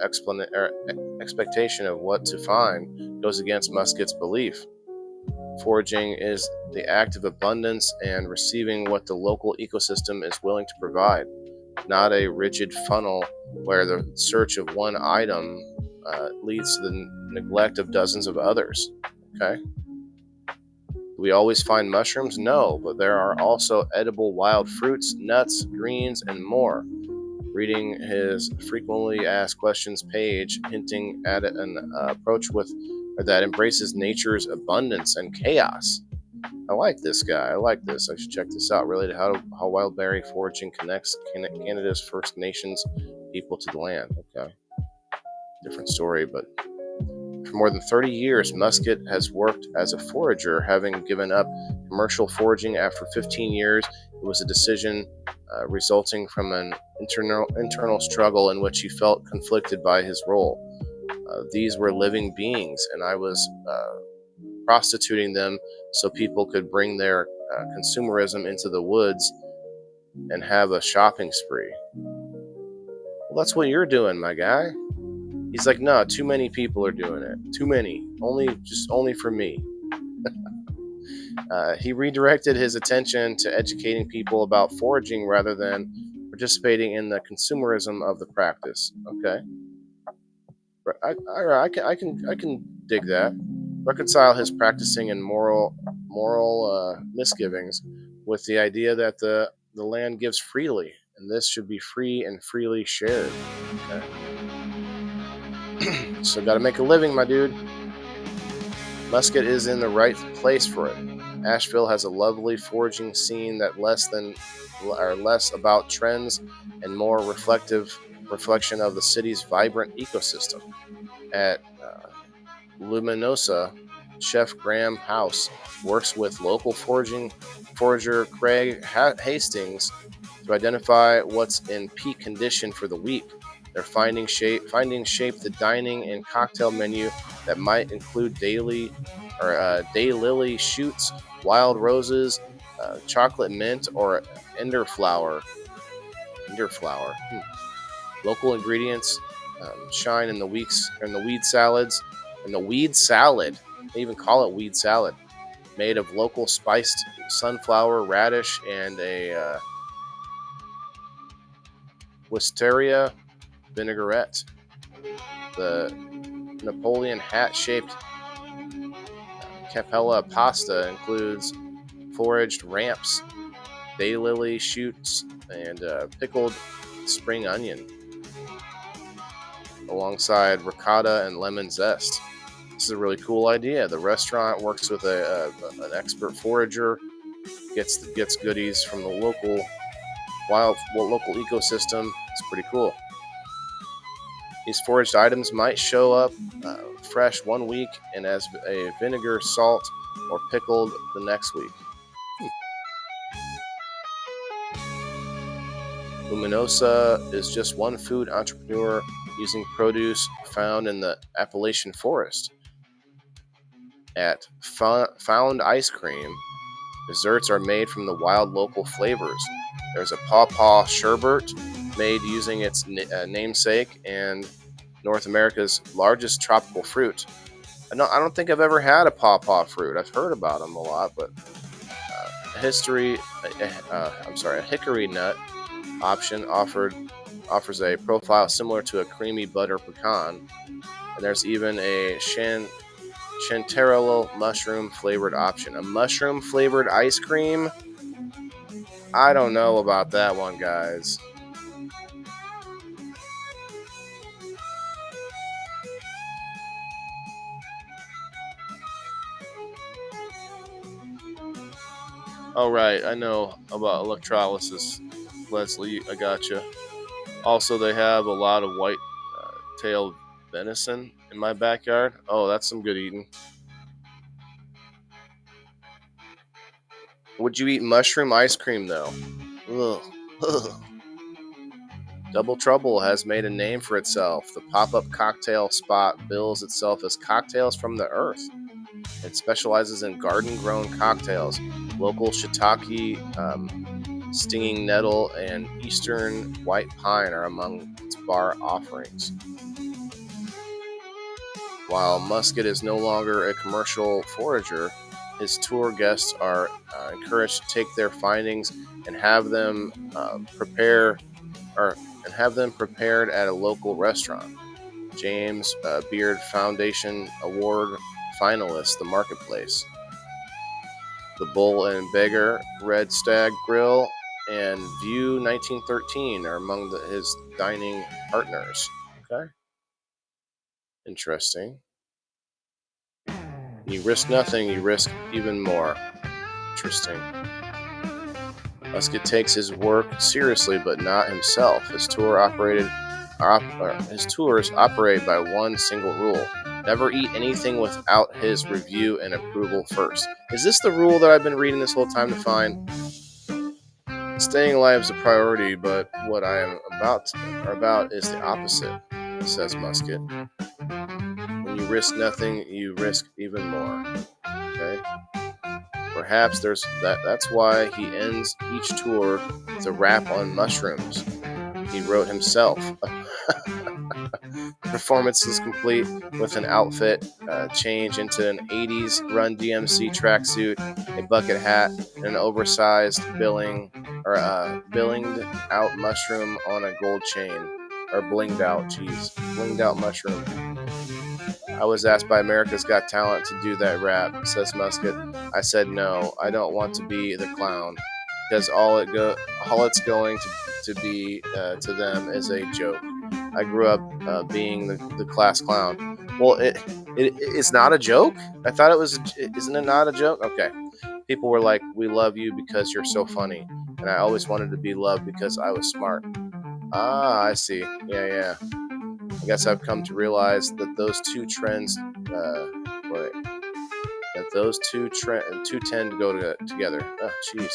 expectation of what to find goes against Muscat's belief. Foraging is the act of abundance and receiving what the local ecosystem is willing to provide, not a rigid funnel where the search of one item leads to the neglect of dozens of others. Okay? Do we always find mushrooms? No, but there are also edible wild fruits, nuts, greens, and more. Reading his frequently asked questions page, hinting at an approach that embraces nature's abundance and chaos. I like this guy. I like this. I should check this out. Related how wildberry foraging connects Canada's First Nations people to the land. Okay. Different story, but for more than 30 years, Muscat has worked as a forager, having given up commercial foraging after 15 years. It was a decision resulting from an internal struggle in which he felt conflicted by his role. These were living beings, and I was prostituting them so people could bring their consumerism into the woods and have a shopping spree. Well, that's what you're doing, my guy. He's like, no, too many people are doing it. Too many. Only for me. He redirected his attention to educating people about foraging rather than participating in the consumerism of the practice. Okay. I can dig that. Reconcile his practicing and moral misgivings with the idea that the land gives freely, and this should be free and freely shared. Okay. So got to make a living, my dude. Muscat is in the right place for it. Asheville has a lovely foraging scene that less about trends and more reflection of the city's vibrant ecosystem. At Luminosa, Chef Graham House works with local forager Craig Hastings to identify what's in peak condition for the week. They're finding shape the dining and cocktail menu that might include daylily shoots, wild roses, chocolate mint, or elderflower. Local ingredients shine in the weed salads. And the weed salad, they even call it weed salad, made of local spiced sunflower, radish, and a wisteria vinaigrette. The Napoleon hat-shaped Capella pasta includes foraged ramps, daylily shoots, and pickled spring onion, alongside ricotta and lemon zest. This is a really cool idea. The restaurant works with an expert forager, gets goodies from the local ecosystem. It's pretty cool. These foraged items might show up fresh one week and as a vinegar, salt, or pickled the next week. Luminosa is just one food entrepreneur using produce found in the Appalachian forest. At Found Ice Cream, desserts are made from the wild local flavors. There's a pawpaw sherbet made using its namesake and North America's largest tropical fruit. I don't think I've ever had a pawpaw fruit. I've heard about them a lot, but a hickory nut option offers a profile similar to a creamy butter pecan, and there's even a chanterelle mushroom flavored option. A mushroom flavored ice cream? I don't know about that one, guys. All right, I know about electrolysis, Leslie. I gotcha. Also, they have a lot of white-tailed venison in my backyard. Oh, that's some good eating. Would you eat mushroom ice cream though? Ugh. Ugh. Double Trouble has made a name for itself. The pop-up cocktail spot bills itself as Cocktails from the Earth. It specializes in garden-grown cocktails. Local shiitake, stinging nettle, and eastern white pine are among its bar offerings. While Musket is no longer a commercial forager, his tour guests are encouraged to take their findings and have them prepared at a local restaurant. James Beard Foundation Award finalist, The Marketplace, The Bull and Beggar, Red Stag Grill, and View 1913 are among his dining partners. Okay. Interesting. You risk nothing, you risk even more. Interesting. Musket takes his work seriously, but not himself. His tours operate by one single rule: never eat anything without his review and approval first. Is this the rule that I've been reading this whole time to find? Staying alive is a priority, but what I am about is the opposite, says Musket. When you risk nothing, you risk even more. Okay? Perhaps that's why he ends each tour with a rap on mushrooms he wrote himself. The performance is complete with an outfit change into an 80s Run DMC tracksuit, a bucket hat, and an oversized billinged out mushroom on a gold chain. Or blinged out mushroom. I was asked by America's Got Talent to do that rap, says Musket. I said no, I don't want to be the clown, because all it's going to be to them is a joke. I grew up being the class clown. Well, it's not a joke? I thought it was. Isn't it not a joke? Okay. People were like, we love you because you're so funny. And I always wanted to be loved because I was smart. Ah, I see. Yeah. I guess I've come to realize that those two trends, tend to go together. Oh, jeez.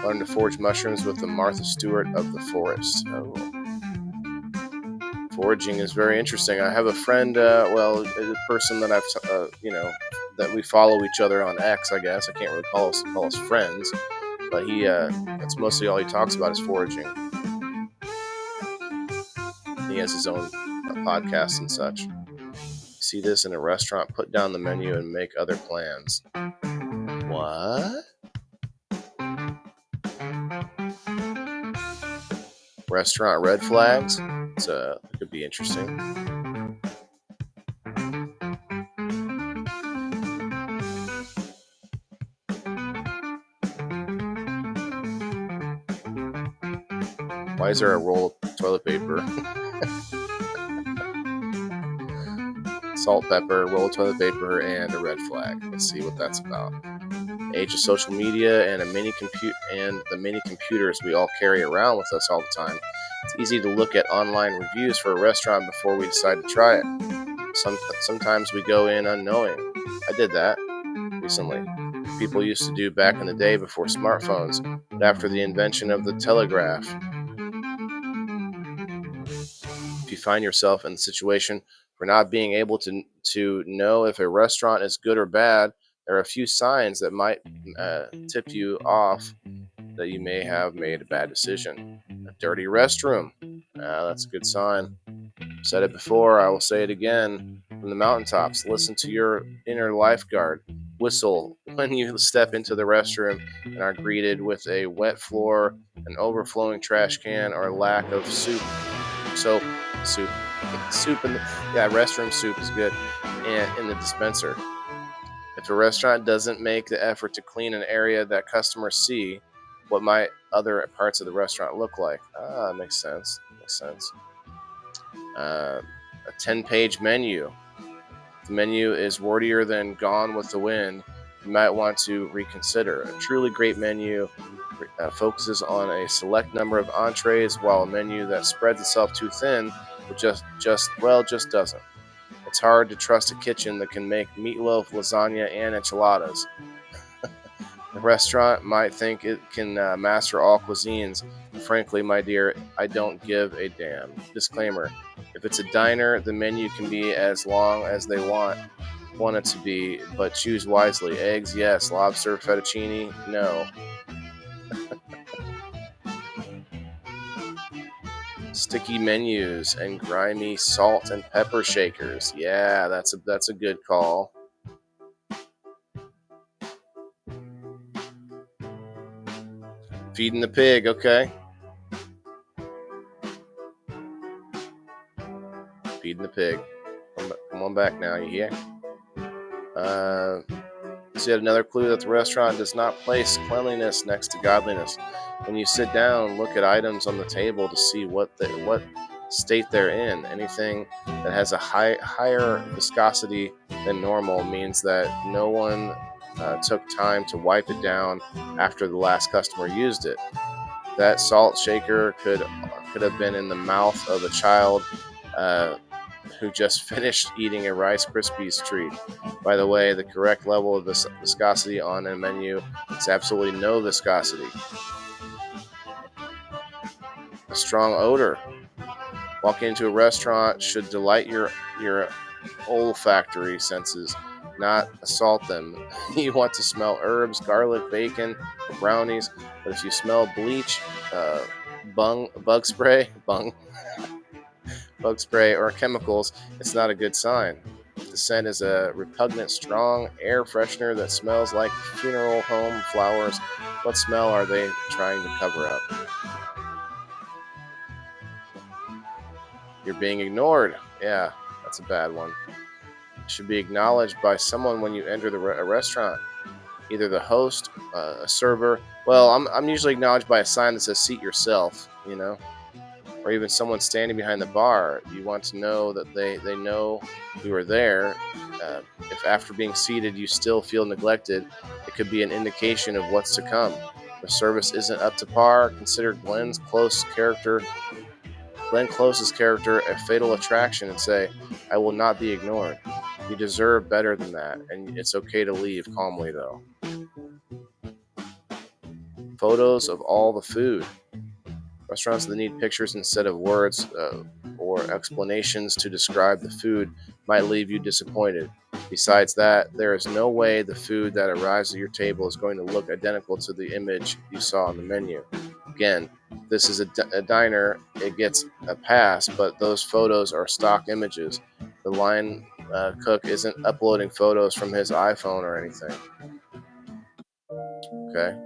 Learn to forage mushrooms with the Martha Stewart of the forest. Oh. Foraging is very interesting. I have a friend, a person that that we follow each other on X, I guess. I can't really call us friends, but that's mostly all he talks about is foraging. He has his own podcast and such. See this in a restaurant, put down the menu and make other plans. What? Restaurant red flags? It could be interesting. Why is there a roll of toilet paper? Salt, pepper, roll of toilet paper, and a red flag. Let's see what that's about. Age of social media and the mini computers we all carry around with us all the time. It's easy to look at online reviews for a restaurant before we decide to try it. Sometimes we go in unknowing. I did that recently. People used to do back in the day before smartphones, but after the invention of the telegraph. If you find yourself in the situation for not being able to know if a restaurant is good or bad, there are a few signs that might tip you off that you may have made a bad decision. A dirty restroom. That's a good sign. Said it before, I will say it again. From the mountaintops, listen to your inner lifeguard. Whistle when you step into the restroom and are greeted with a wet floor, an overflowing trash can, or a lack of soap, soup, soup in the restroom soup is good, and in the dispenser. If a restaurant doesn't make the effort to clean an area that customers see, what might other parts of the restaurant look like? Makes sense. Makes sense. A 10-page menu. If the menu is wordier than Gone with the Wind, you might want to reconsider. A truly great menu focuses on a select number of entrees, while a menu that spreads itself too thin just doesn't. It's hard to trust a kitchen that can make meatloaf, lasagna, and enchiladas. The restaurant might think it can master all cuisines. Frankly, my dear, I don't give a damn. Disclaimer: if it's a diner, the menu can be as long as they want it to be, but choose wisely. Eggs, yes. Lobster, fettuccine, no. Sticky menus and grimy salt and pepper shakers. Yeah, that's a good call. Feeding the pig, okay. Feeding the pig. Come on back now, you hear? So yet another clue that the restaurant does not place cleanliness next to godliness. When you sit down, look at items on the table to see what state they're in. Anything that has a higher viscosity than normal means that no one took time to wipe it down after the last customer used it. That salt shaker could have been in the mouth of a child who just finished eating a Rice Krispies treat. By the way, the correct level of viscosity on a menu is absolutely no viscosity. A strong odor. Walking into a restaurant should delight your olfactory senses, not assault them. You want to smell herbs, garlic, bacon, brownies, but if you smell bleach, bug spray, or chemicals, it's not a good sign. If the scent is a repugnant, strong air freshener that smells like funeral home flowers, what smell are they trying to cover up? You're being ignored. Yeah, that's a bad one. It should be acknowledged by someone when you enter a restaurant. Either the host, a server. Well, I'm usually acknowledged by a sign that says "seat yourself," or even someone standing behind the bar. You want to know that they know you are there. If after being seated you still feel neglected, it could be an indication of what's to come. If service isn't up to par, consider Glenn Close's character a fatal attraction and say, I will not be ignored. You deserve better than that, and it's okay to leave calmly, though. Photos of all the food. Restaurants that need pictures instead of words or explanations to describe the food might leave you disappointed. Besides that, there is no way the food that arrives at your table is going to look identical to the image you saw on the menu. Again, this is a diner, it gets a pass, but those photos are stock images. The line cook isn't uploading photos from his iPhone or anything. Okay?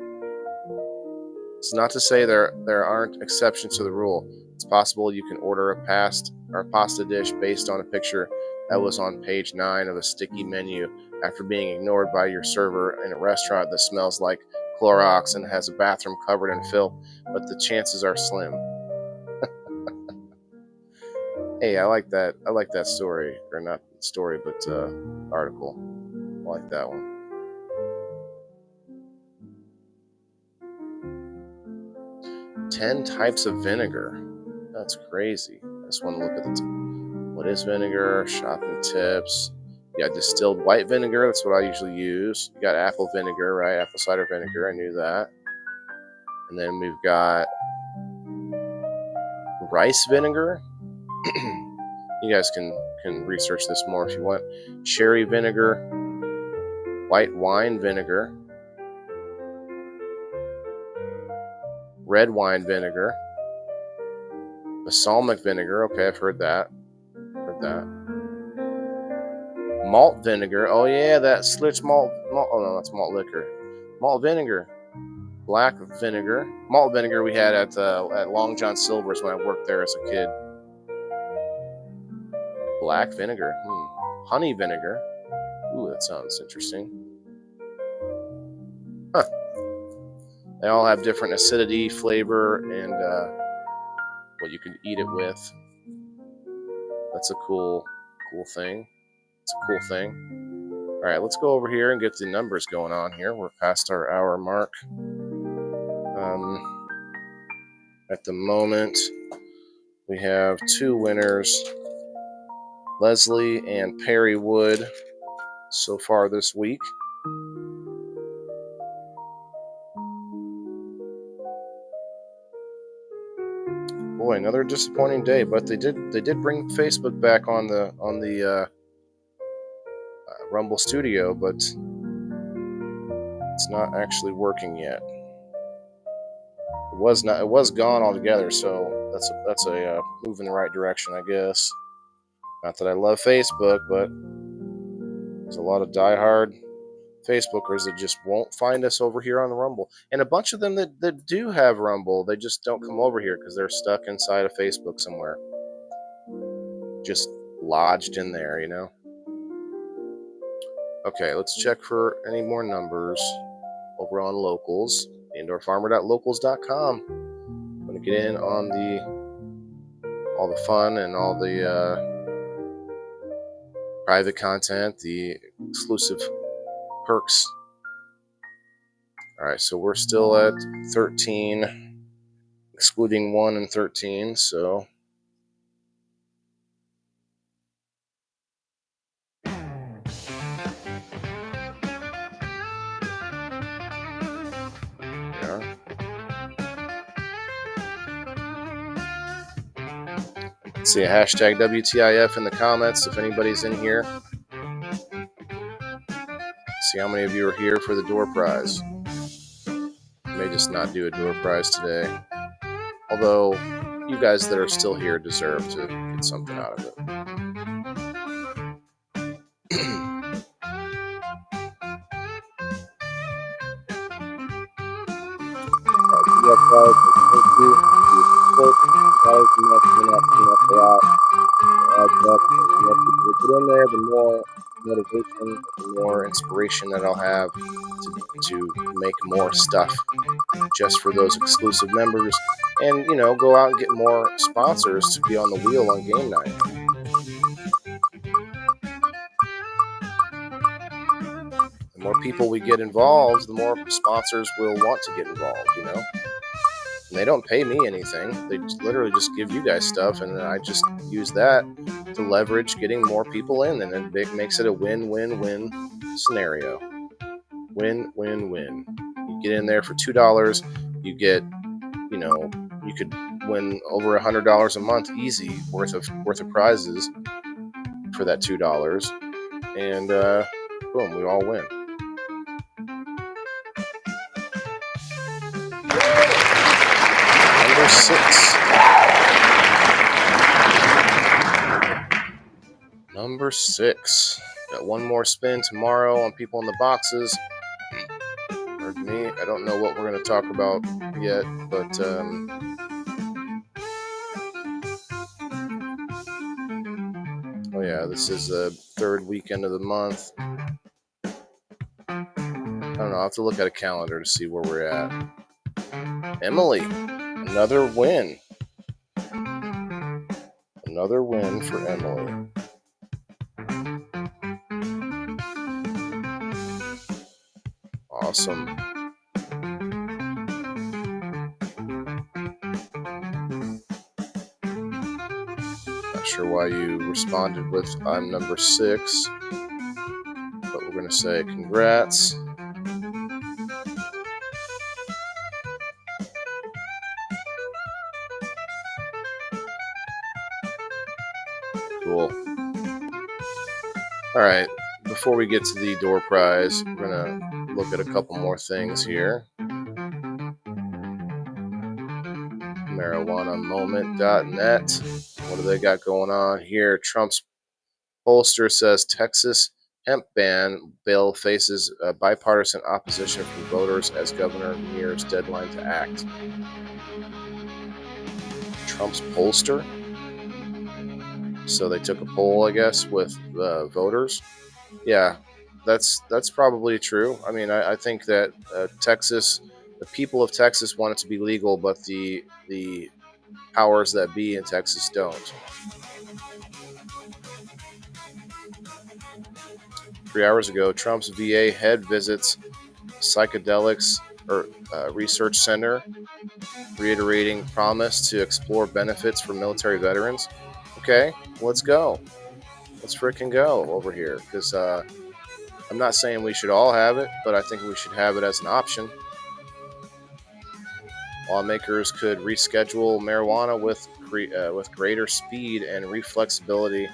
It's not to say there aren't exceptions to the rule. It's possible you can order a pasta dish based on a picture that was on page 9 of a sticky menu after being ignored by your server in a restaurant that smells like Clorox and has a bathroom covered in filth, but the chances are slim. Hey, I like that. I like that story, or not story, but article. I like that one. 10 types of vinegar. That's crazy. I just want to look at what is vinegar, shopping tips. You got distilled white vinegar. That's what I usually use. You got apple vinegar, right? Apple cider vinegar. I knew that. And then we've got rice vinegar. You guys can research this more if you want. Sherry vinegar, white wine vinegar, red wine vinegar, balsamic vinegar. Okay, I've heard that. Malt vinegar. Oh yeah, that Schlitz malt. Oh no, that's malt liquor. Malt vinegar. Black vinegar. Malt vinegar we had at Long John Silver's when I worked there as a kid. Black vinegar. Honey vinegar. Ooh, that sounds interesting. Huh. They all have different acidity, flavor, and what you can eat it with. That's a cool thing. It's a cool thing. All right, let's go over here and get the numbers going on here. We're past our hour mark. At the moment, we have 2 winners, Leslie and Perry Wood, so far this week. Boy, another disappointing day, but they did bring Facebook back on the Rumble Studio, but it's not actually working yet. It was gone altogether, so that's a move in the right direction, I guess. Not that I love Facebook, but there's a lot of diehard Facebookers that just won't find us over here on the Rumble, and a bunch of them that do have Rumble, they just don't come over here because they're stuck inside of Facebook somewhere, just lodged in there, you know. Okay, let's check for any more numbers over on Locals, indoorfarmer.locals.com. I'm going to get in on all the fun and all the private content, the exclusive perks. All right, so we're still at 13, excluding 1 and 13, so see a hashtag WTIF in the comments if anybody's in here. See how many of you are here for the door prize. I may just not do a door prize today. Although you guys that are still here deserve to get something out of it. Put in there, the more motivation, the more inspiration that I'll have to make more stuff just for those exclusive members, and go out and get more sponsors to be on the wheel on game night. The more people we get involved, the more sponsors will want to get involved, And they don't pay me anything. They literally just give you guys stuff, and then I just use that to leverage getting more people in, and it makes it a win-win-win scenario. Win-win-win. You get in there for $2, you get, you could win over $100 a month, easy, worth of prizes for that $2, and boom, we all win. Number 6. Number 6. Got one more spin tomorrow on people in the boxes. Or me. I don't know what we're going to talk about yet, but oh yeah, this is the 3rd weekend of the month. I don't know. I'll have to look at a calendar to see where we're at. Emily, another win. Another win for Emily. Awesome. Not sure why you responded with I'm number 6, but we're going to say congrats. Cool. All right, before we get to the door prize, we're going to look at a couple more things here. MarijuanaMoment.net. What do they got going on here? Trump's pollster says Texas hemp ban bill faces bipartisan opposition from voters as governor nears deadline to act. Trump's pollster? So they took a poll, I guess, with voters. Yeah, that's probably true. I mean, I think that Texas, the people of Texas want it to be legal, but the powers that be in Texas don't. 3 hours ago, Trump's VA head visits psychedelics research center, reiterating promise to explore benefits for military veterans. Okay, let's go. Let's freaking go over here, because I'm not saying we should all have it, but I think we should have it as an option. Lawmakers could reschedule marijuana with greater speed and flexibility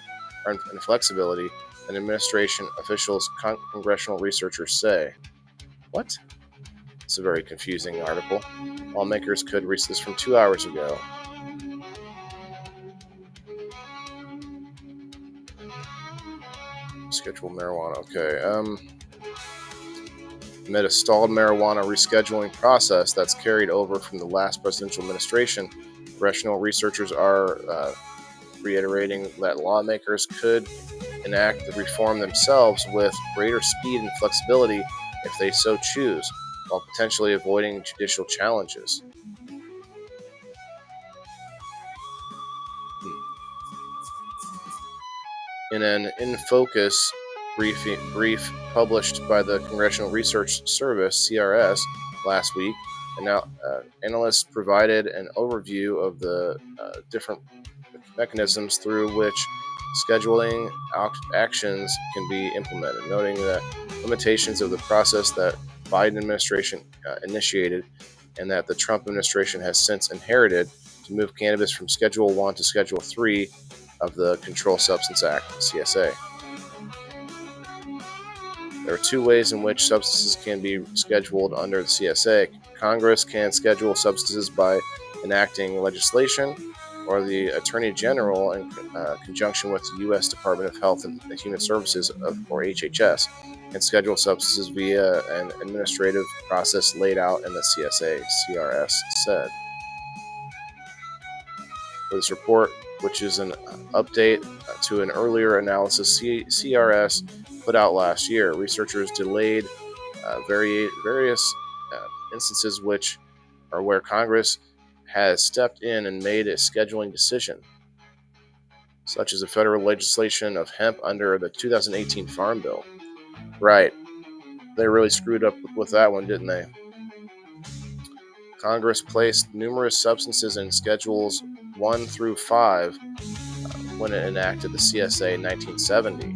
than administration officials, congressional researchers say. What? It's a very confusing article. Lawmakers could reach this from 2 hours ago. Schedule marijuana. Okay. Amid a stalled marijuana rescheduling process that's carried over from the last presidential administration, congressional researchers are reiterating that lawmakers could enact the reform themselves with greater speed and flexibility if they so choose, while potentially avoiding judicial challenges. In an In Focus brief published by the Congressional Research Service, CRS, last week, analysts provided an overview of the different mechanisms through which scheduling actions can be implemented, noting the limitations of the process that Biden administration initiated and that the Trump administration has since inherited to move cannabis from Schedule 1 to Schedule 3 of the Controlled Substance Act, CSA. There are 2 ways in which substances can be scheduled under the CSA. Congress can schedule substances by enacting legislation, or the Attorney General, in conjunction with the U.S. Department of Health and Human Services, or HHS, can schedule substances via an administrative process laid out in the CSA, CRS said. For this report, which is an update to an earlier analysis CRS put out last year, researchers delayed various instances which are where Congress has stepped in and made a scheduling decision, such as the federal legislation of hemp under the 2018 Farm Bill. Right. They really screwed up with that one, didn't they? Congress placed numerous substances in Schedules 1 through 5 when it enacted the CSA in 1970.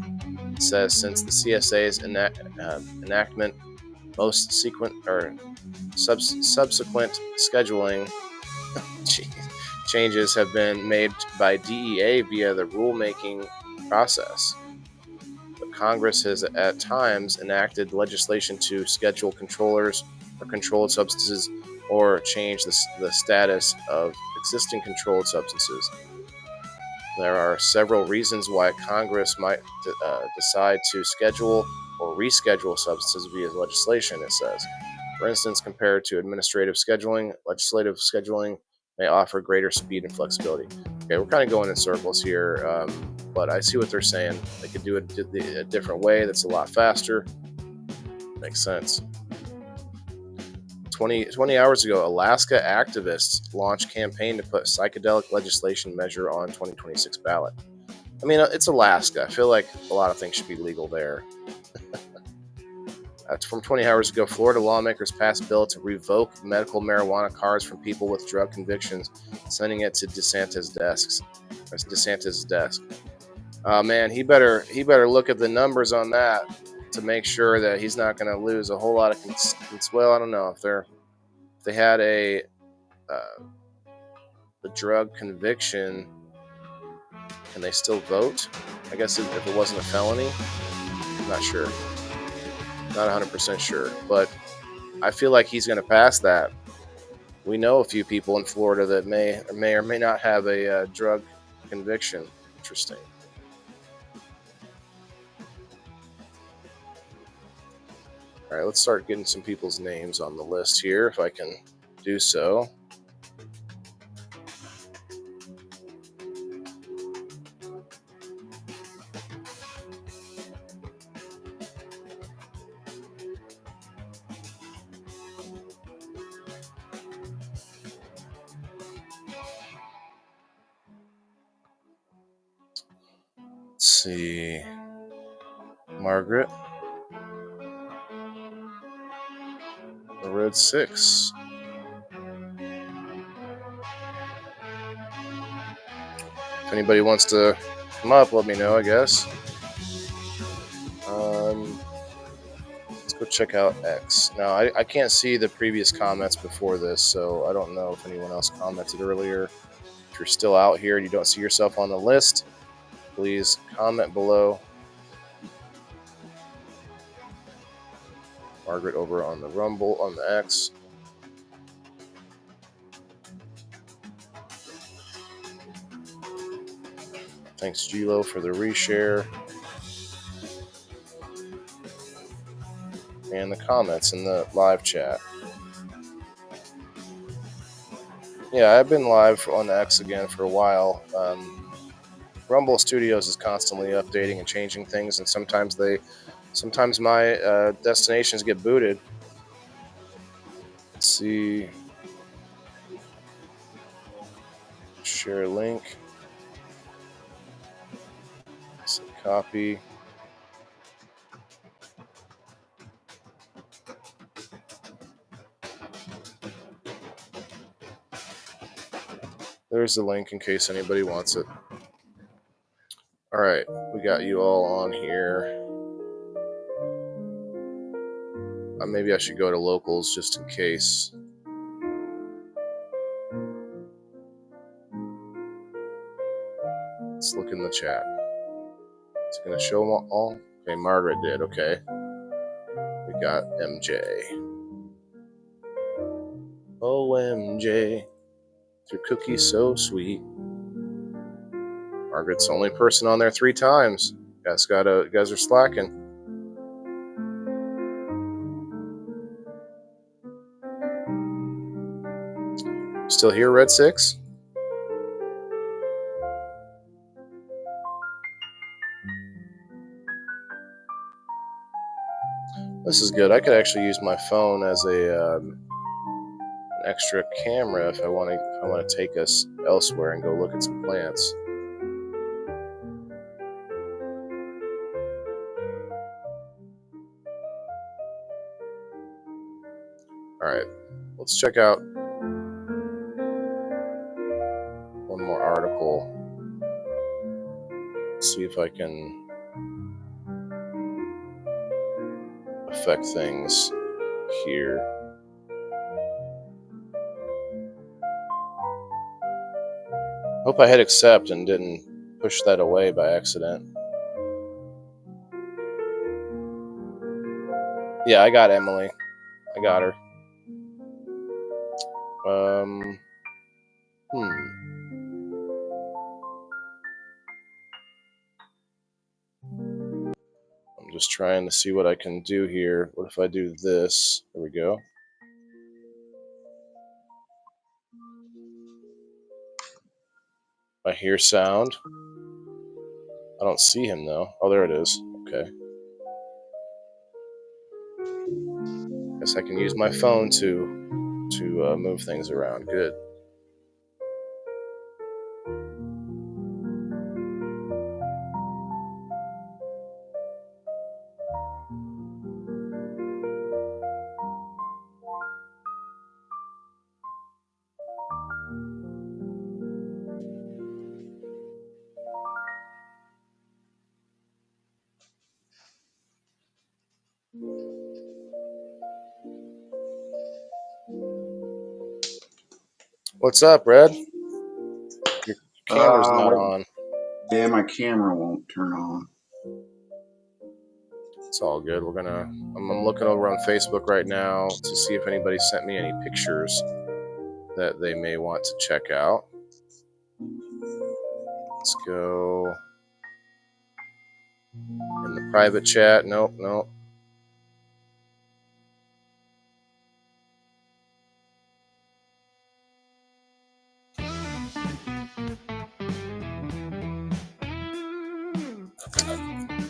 It says since the CSA's enactment, most subsequent scheduling changes have been made by DEA via the rulemaking process. But Congress has at times enacted legislation to schedule controllers or controlled substances or change the status of existing controlled substances. There are several reasons why Congress might decide to schedule or reschedule substances via legislation, it says. For instance, compared to administrative scheduling, legislative scheduling may offer greater speed and flexibility. Okay, we're kind of going in circles here, but I see what they're saying. They could do it a different way that's a lot faster. Makes sense. 20 hours ago, Alaska activists launched campaign to put psychedelic legislation measure on 2026 ballot. I mean, it's Alaska. I feel like a lot of things should be legal there. That's from 20 hours ago. Florida lawmakers passed a bill to revoke medical marijuana cards from people with drug convictions, sending it to DeSantis' desk. Oh man, he better look at the numbers on that to make sure that he's not going to lose a whole lot of. Well, I don't know if they had a drug conviction, can they still vote? I guess if it wasn't a felony, I'm not sure. Not 100% sure, but I feel like he's going to pass that. We know a few people in Florida that may or may not have a drug conviction. Interesting. All right, let's start getting some people's names on the list here, if I can do so. Let's see. Margaret. The Red 6. If anybody wants to come up, let me know, I guess. Let's go check out X. Now, I can't see the previous comments before this, so I don't know if anyone else commented earlier. If you're still out here and you don't see yourself on the list, please comment below. Margaret over on the Rumble, on the X. Thanks, Gilo, for the reshare. And the comments in the live chat. Yeah, I've been live on X again for a while. Rumble Studios is constantly updating and changing things, and sometimes my destinations get booted. Let's see. Share link. Let's copy. There's the link in case anybody wants it. All right, we got you all on here. Maybe I should go to locals just in case. Let's look in the chat. It's going to show them all. Okay, Margaret did. Okay. We got MJ. Oh, MJ. Your cookie's so sweet. Margaret's the only person on there 3 times. You guys are slacking. Still here, Red 6? This is good. I could actually use my phone as an extra camera if I want to take us elsewhere and go look at some plants. All right, let's check out one more article. See if I can affect things here. Hope I hit accept and didn't push that away by accident. Yeah, I got Emily. I got her. I'm just trying to see what I can do here. What if I do this? There we go. I hear sound. I don't see him though. Oh, there it is. Okay. Guess I can use my phone to move things around. Good. What's up, Red? Your camera's not on. Yeah, my camera won't turn on. It's all good. I'm looking over on Facebook right now to see if anybody sent me any pictures that they may want to check out. Let's go in the private chat. Nope.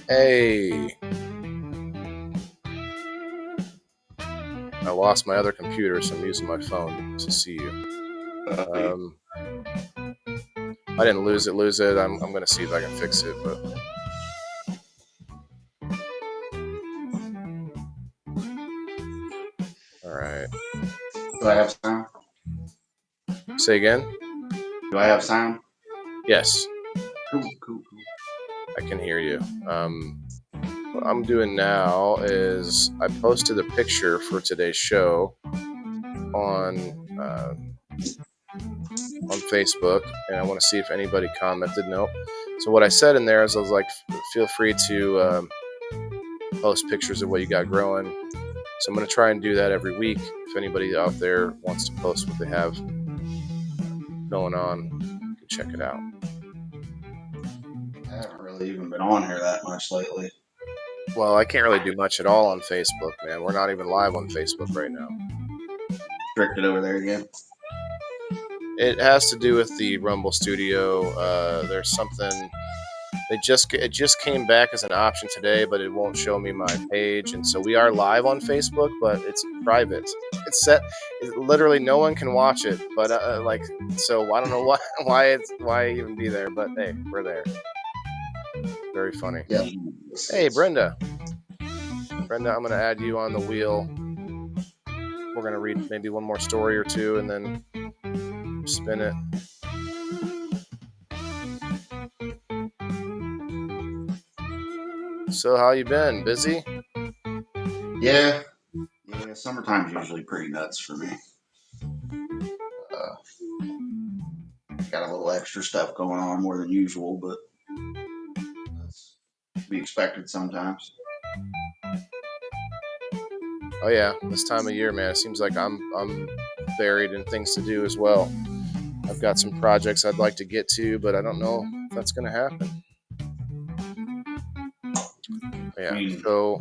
Hey. I lost my other computer, so I'm using my phone to see you. I didn't lose it. I'm going to see if I can fix it, but... All right. Do I have sound? Say again? Do I have sound? Yes. Cool. I can hear you. What I'm doing now is I posted a picture for today's show on Facebook, and I want to see if anybody commented. Nope. So what I said in there is I was like, feel free to post pictures of what you got growing. So I'm going to try and do that every week. If anybody out there wants to post what they have going on, you can check it out. I haven't really even been on here that much lately. Well, I can't really do much at all on Facebook, man. We're not even live on Facebook right now. Restricted over there again. It has to do with the Rumble Studio. There's something. It just came back as an option today, but it won't show me my page, and so we are live on Facebook, but it's private. It's set. Literally, no one can watch it. But so I don't know why even be there. But hey, we're there. Very funny. Yeah. Hey, Brenda, I'm gonna add you on the wheel. We're gonna read maybe one more story or two, and then spin it. So how you been? Busy? Yeah. Summertime's usually pretty nuts for me. Got a little extra stuff going on more than usual, but that's to be expected sometimes. Oh yeah, this time of year, man. It seems like I'm buried in things to do as well. I've got some projects I'd like to get to, but I don't know if that's gonna happen. Yeah. So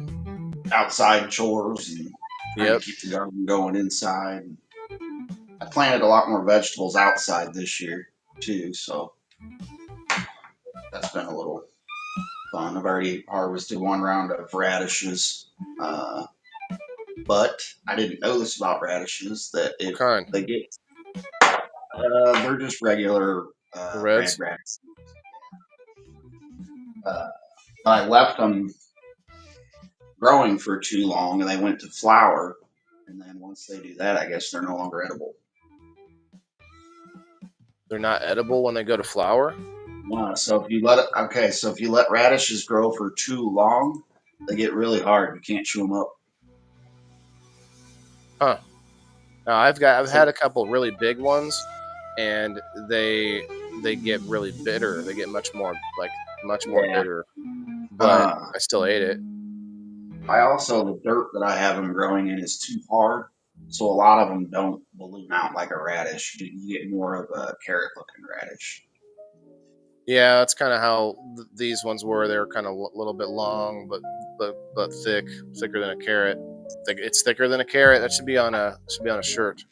outside chores and trying to keep the garden going inside. I planted a lot more vegetables outside this year too, so that's been a little fun. I've already harvested one round of radishes, but I didn't know this about radishes that if they get, they're just regular red radishes. I left them growing for too long, and they went to flower. And then once they do that, I guess they're no longer edible. They're not edible when they go to flower? So if you let radishes grow for too long, they get really hard. You can't chew them up. Huh. Now I've had a couple really big ones, and they get really bitter. They get much more bitter. But I still ate it. The dirt that I have them growing in is too hard, so a lot of them don't balloon out like a radish. You get more of a carrot-looking radish. Yeah, that's kind of how these ones were. They were kind of a little bit long, but thicker than a carrot. It's thicker than a carrot. That should be on a shirt.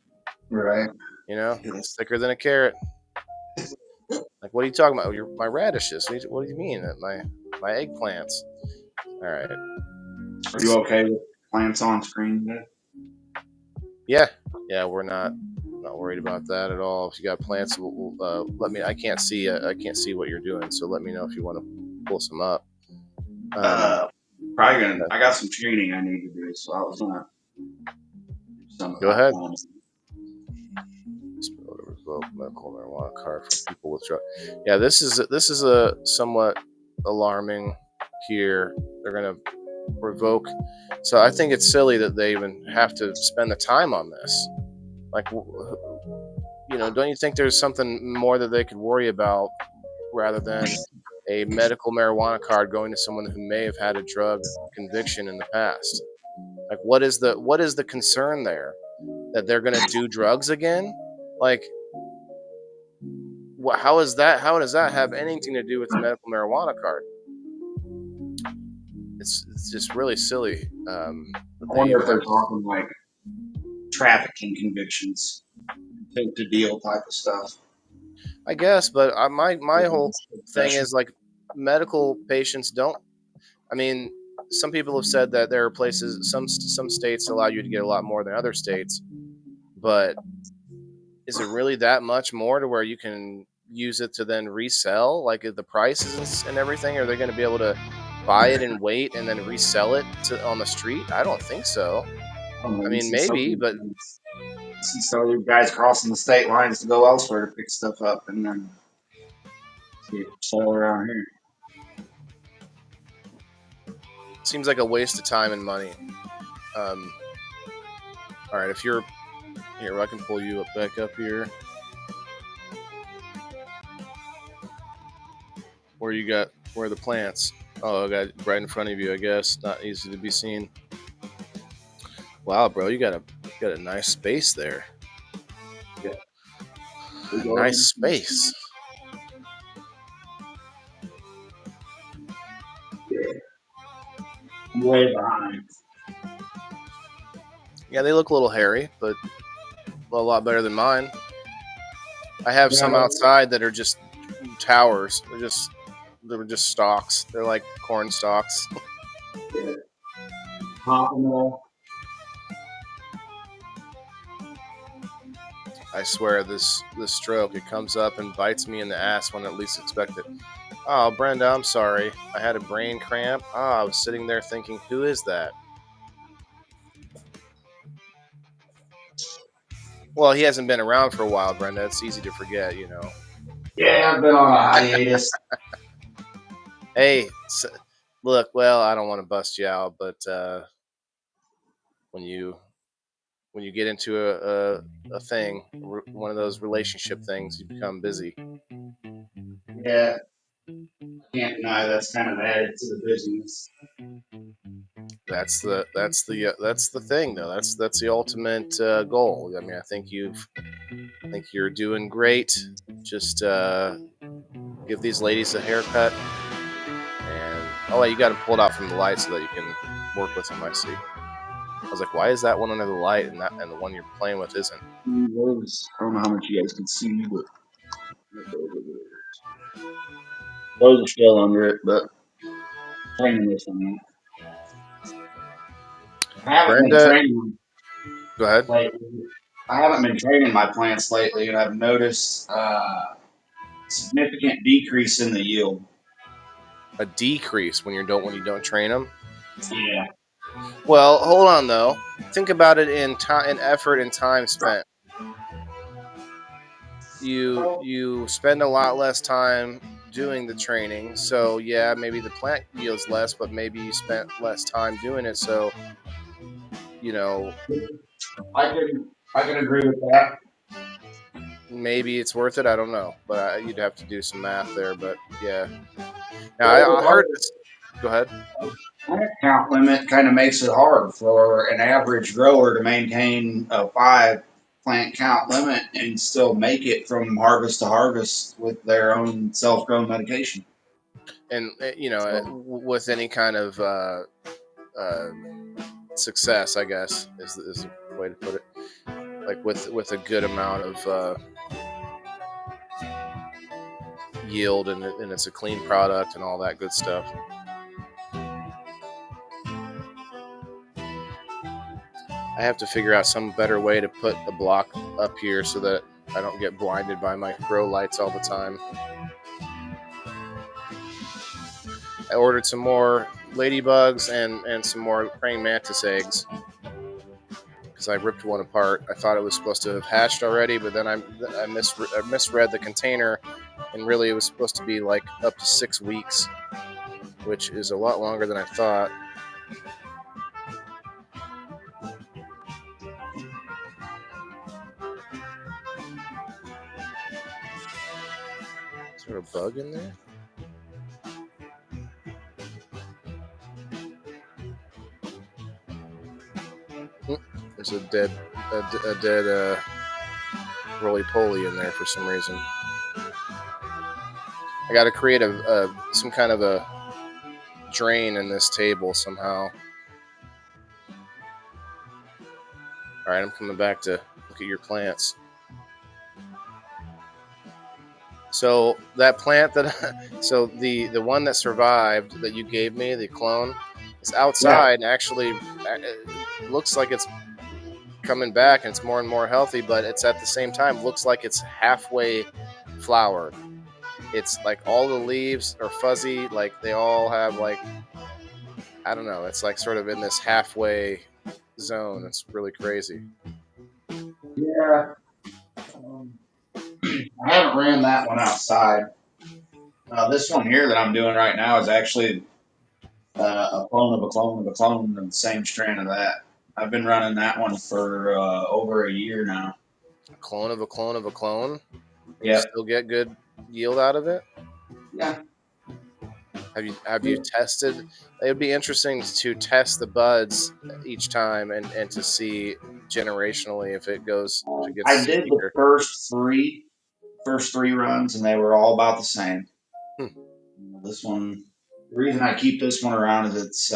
Right. You know, it's thicker than a carrot. Like, what are you talking about? My radishes. What do you mean? My eggplants. All right. Are you okay with plants on screen today? Yeah, yeah, we're not worried about that at all. If you got plants, let me. I can't see what you're doing, so let me know if you want to pull some up. Um, Uh, Probably gonna. I got some training I need to do, so I was gonna do some of go that ahead. while Medical marijuana card for people with drug. Yeah, this is a somewhat alarming here. They're gonna revoke. So I think it's silly that they even have to spend the time on this. Like, don't you think there's something more that they could worry about rather than a medical marijuana card going to someone who may have had a drug conviction in the past? Like, what is the concern there? That they're going to do drugs again? Like, how is that? How does that have anything to do with the medical marijuana card? It's just really silly that I they wonder even if have they're to. talking like trafficking convictions, take the deal type of stuff. I guess, but my whole thing Possession. is like medical patients don't. I mean, some people have said that there are places, some states allow you to get a lot more than other states, but is it really that much more to where you can use it to then resell? Like the prices and everything, are they going to be able to buy it and wait and then resell it on the street? I don't think so. I don't know. I You mean, see some maybe, but you see some of you guys crossing the state lines to go elsewhere to pick stuff up, and then see it sell around here. it seems like a waste of time and money. Um, all right, if you're here, I can pull you up back up here. Where are the plants? Oh, I got right in front of you. I guess not easy to be seen. Wow, bro, you got a nice space there. Yeah, we A go nice again. space. Yeah, I'm way behind. Yeah, they look a little hairy, but a lot better than mine. I have Yeah, some outside that are just towers. They're just stalks. They're like corn stalks. yeah. Top them all. I swear this stroke, it comes up and bites me in the ass when I least expect it. Oh, Brenda, I'm sorry. I had a brain cramp. Oh, I was sitting there thinking, who is that? Well, he hasn't been around for a while, Brenda. It's easy to forget. Yeah, I've been on a hiatus. Hey, look, well, I don't want to bust you out, but when you when you get into a thing, one of those relationship things, you become busy. Yeah, I can't deny that's kind of added to the business. That's the thing, though. That's the ultimate goal. I mean, I think you're doing great. Just give these ladies a haircut, and oh, wait, you got to pull it out from the light so that you can work with them. I see. I was like, why is that one under the light and the one you're playing with isn't? Those, I don't know how much you guys can see, but those are still under it, but training this one. I haven't been Brenda, training go ahead. lately. I haven't been training my plants lately, and I've noticed significant decrease in the yield. A decrease when you don't train them. Yeah. Well, hold on though. Think about it in time, in effort, and time spent. You spend a lot less time doing the training, so yeah, maybe the plant yields less, but maybe you spent less time doing it, so you know I can agree with that. maybe it's worth it. I don't know, but you'd have to do some math there. But yeah, now Well, the I heard this. Go ahead. plant count limit kind of makes it hard for an average grower to maintain a 5 plant count limit and still make it from harvest to harvest with their own self-grown medication. And So with any kind of uh, success, I guess is the way to put it. Like with a good amount of yield and it's a clean product and all that good stuff. I have to figure out some better way to put a block up here so that I don't get blinded by my grow lights all the time. I ordered some more ladybugs and some more praying mantis eggs because I ripped one apart. I thought it was supposed to have hatched already, but then I misread the container, and really it was supposed to be like up to 6 weeks, which is a lot longer than I thought. Is there a bug in there? There's a dead roly poly in there for some reason. I got to create a some kind of a drain in this table somehow. All right, I'm coming back to look at your plants. So that plant so the one that survived that you gave me, the clone, is Yeah, outside and actually looks like it's coming back and it's more and more healthy, but it's at the same time looks like it's halfway flowered. It's like all the leaves are fuzzy, like they all have like, I don't know, it's like sort of in this halfway zone. It's really crazy. yeah. I haven't ran that one outside. This one here that I'm doing right now is actually a clone of a clone of a clone of the same strand of that. I've been running that one for over a year now. A clone of a clone of a clone. You Yep. still get good yield out of it? Yeah. Have you tested? It would be interesting to test the buds each time and to see generationally if it I gets did the stickier. first three runs, and they were all about the same. Hmm. This one, the reason I keep this one around is it's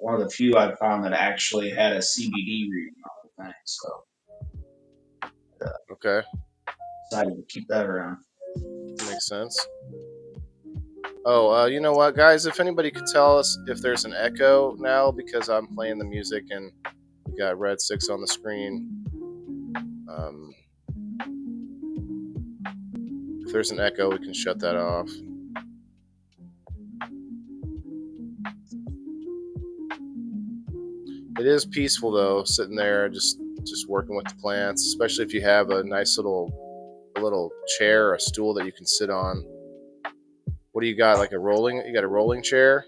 one of the few I've found that actually had a CBD reading on the thing. So Okay, decided to keep that around. makes sense. Oh, you know what, guys? If anybody could tell us if there's an echo now because I'm playing the music and we got Red 6 on the screen. Um, if there's an echo, we can shut that off. It is peaceful though, sitting there just working with the plants, especially if you have a nice little chair or a stool that you can sit on. What do you got? Like a rolling? You got a rolling chair,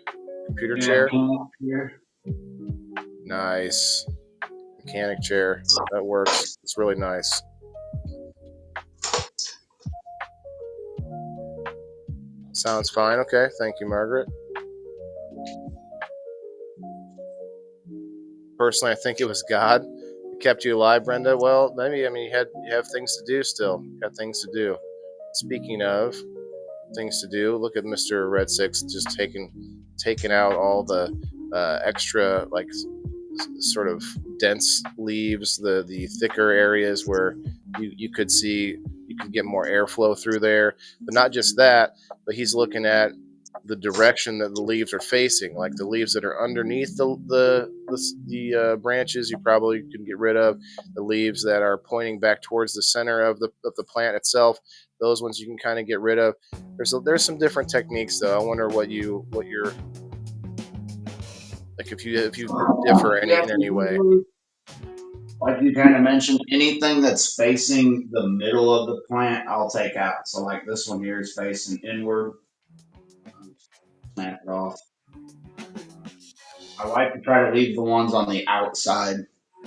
computer Yeah, chair? mechanic here. Nice mechanic chair. That works. It's really nice. Sounds fine. Okay, thank you, Margaret. Personally, I think it was God that kept you alive, Brenda. Well, maybe I mean you have things to do still. Got things to do. Speaking of things to do, look at Mr. Red Six just taking out all the extra like sort of dense leaves, the thicker areas where you could see you could get more airflow through there. But not just that, but he's looking at the direction that the leaves are facing, like the leaves that are underneath the branches. You probably can get rid of the leaves that are pointing back towards the center of the plant itself. Those ones you can kind of get rid of. There's some different techniques though. I wonder what you're like if you differ Yeah, in any way. usually, like you kind of mentioned, anything that's facing the middle of the plant, I'll take out. So like this one here is facing inward. Snap it off. I like to try to leave the ones on the outside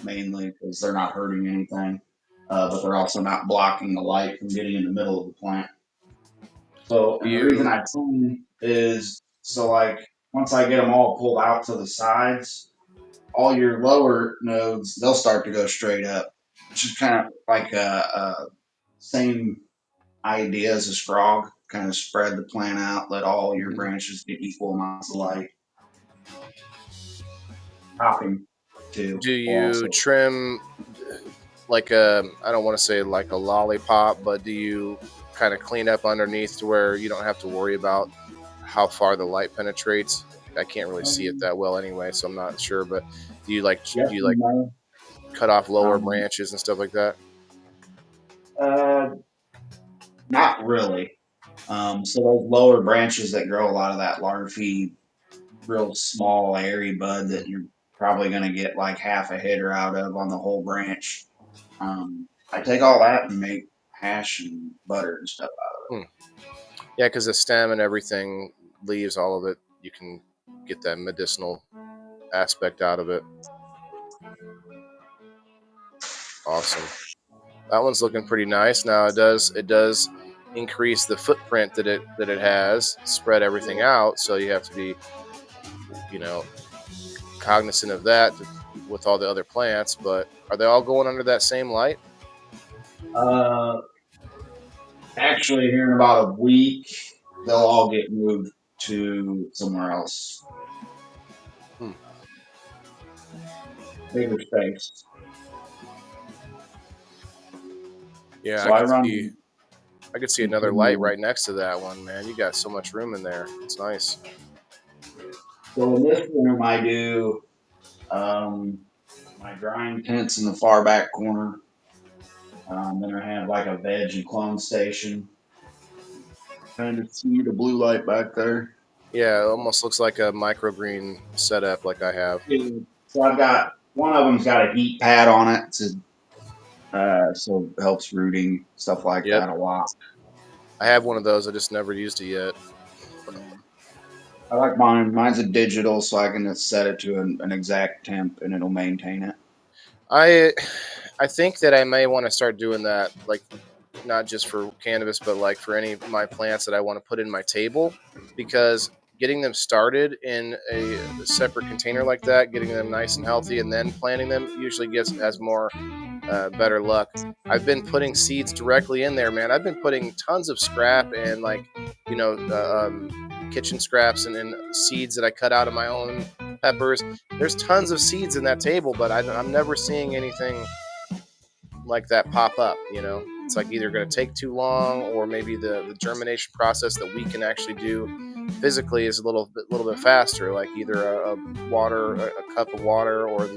mainly because they're not hurting anything, but they're also not blocking the light from getting in the middle of the plant. So, Do and the reason you I prune is so like once I get them all pulled out to the sides, all your lower nodes they'll start to go straight up, which is kind of like a same idea as a frog. Kind of spread the plant out, let all your branches get equal amounts of light. Topping too do will you also. trim like a, I don't want to say like a lollipop, but do you kind of clean up underneath to where you don't have to worry about how far the light penetrates? I can't really see it that well anyway, so I'm not sure. But do you like Yes do you like and no. cut off lower Um, branches and stuff like that? uh, Not really. So those lower branches that grow a lot of that larvae, real small, airy bud that you're probably going to get like half a header out of on the whole branch. I take all that and make hash and butter and stuff. Hmm. Yeah, because the stem and everything, leaves, all of it, you can get that medicinal aspect out of it. Awesome. That one's looking pretty nice. Now it does increase the footprint that it has, spread everything out. So you have to be, you know, cognizant of that with all the other plants. But are they all going under that same light? Uh, Actually, here in about a week, they'll all get moved to somewhere else, Hmm. bigger space. Yeah, So I run I could see another light between. right next to that one, man. You got so much room in there. It's nice. So in this room, I do um, my drying tents in the far back corner. Then I have like a veg and clone station. Kind of see the blue light back there. Yeah, it almost looks like a microgreen setup like I have. Yeah. So I've got one of them's got a heat pad on it, so it helps rooting stuff like Yep. that a lot. I have one of those. I just never used it yet. I like mine. Mine's a digital, so I can just set it to an exact temp and it'll maintain it. I I think that I may want to start doing that, like not just for cannabis, but like for any of my plants that I want to put in my table, because getting them started in a separate container like that, getting them nice and healthy, and then planting them usually gets has more better luck. I've been putting seeds directly in there, man. I've been putting tons of scrap and like kitchen scraps and seeds that I cut out of my own peppers. There's tons of seeds in that table, but I'm never seeing anything like that pop up. It's like either going to take too long, or maybe the germination process that we can actually do physically is a little bit faster. Like either a cup of water, or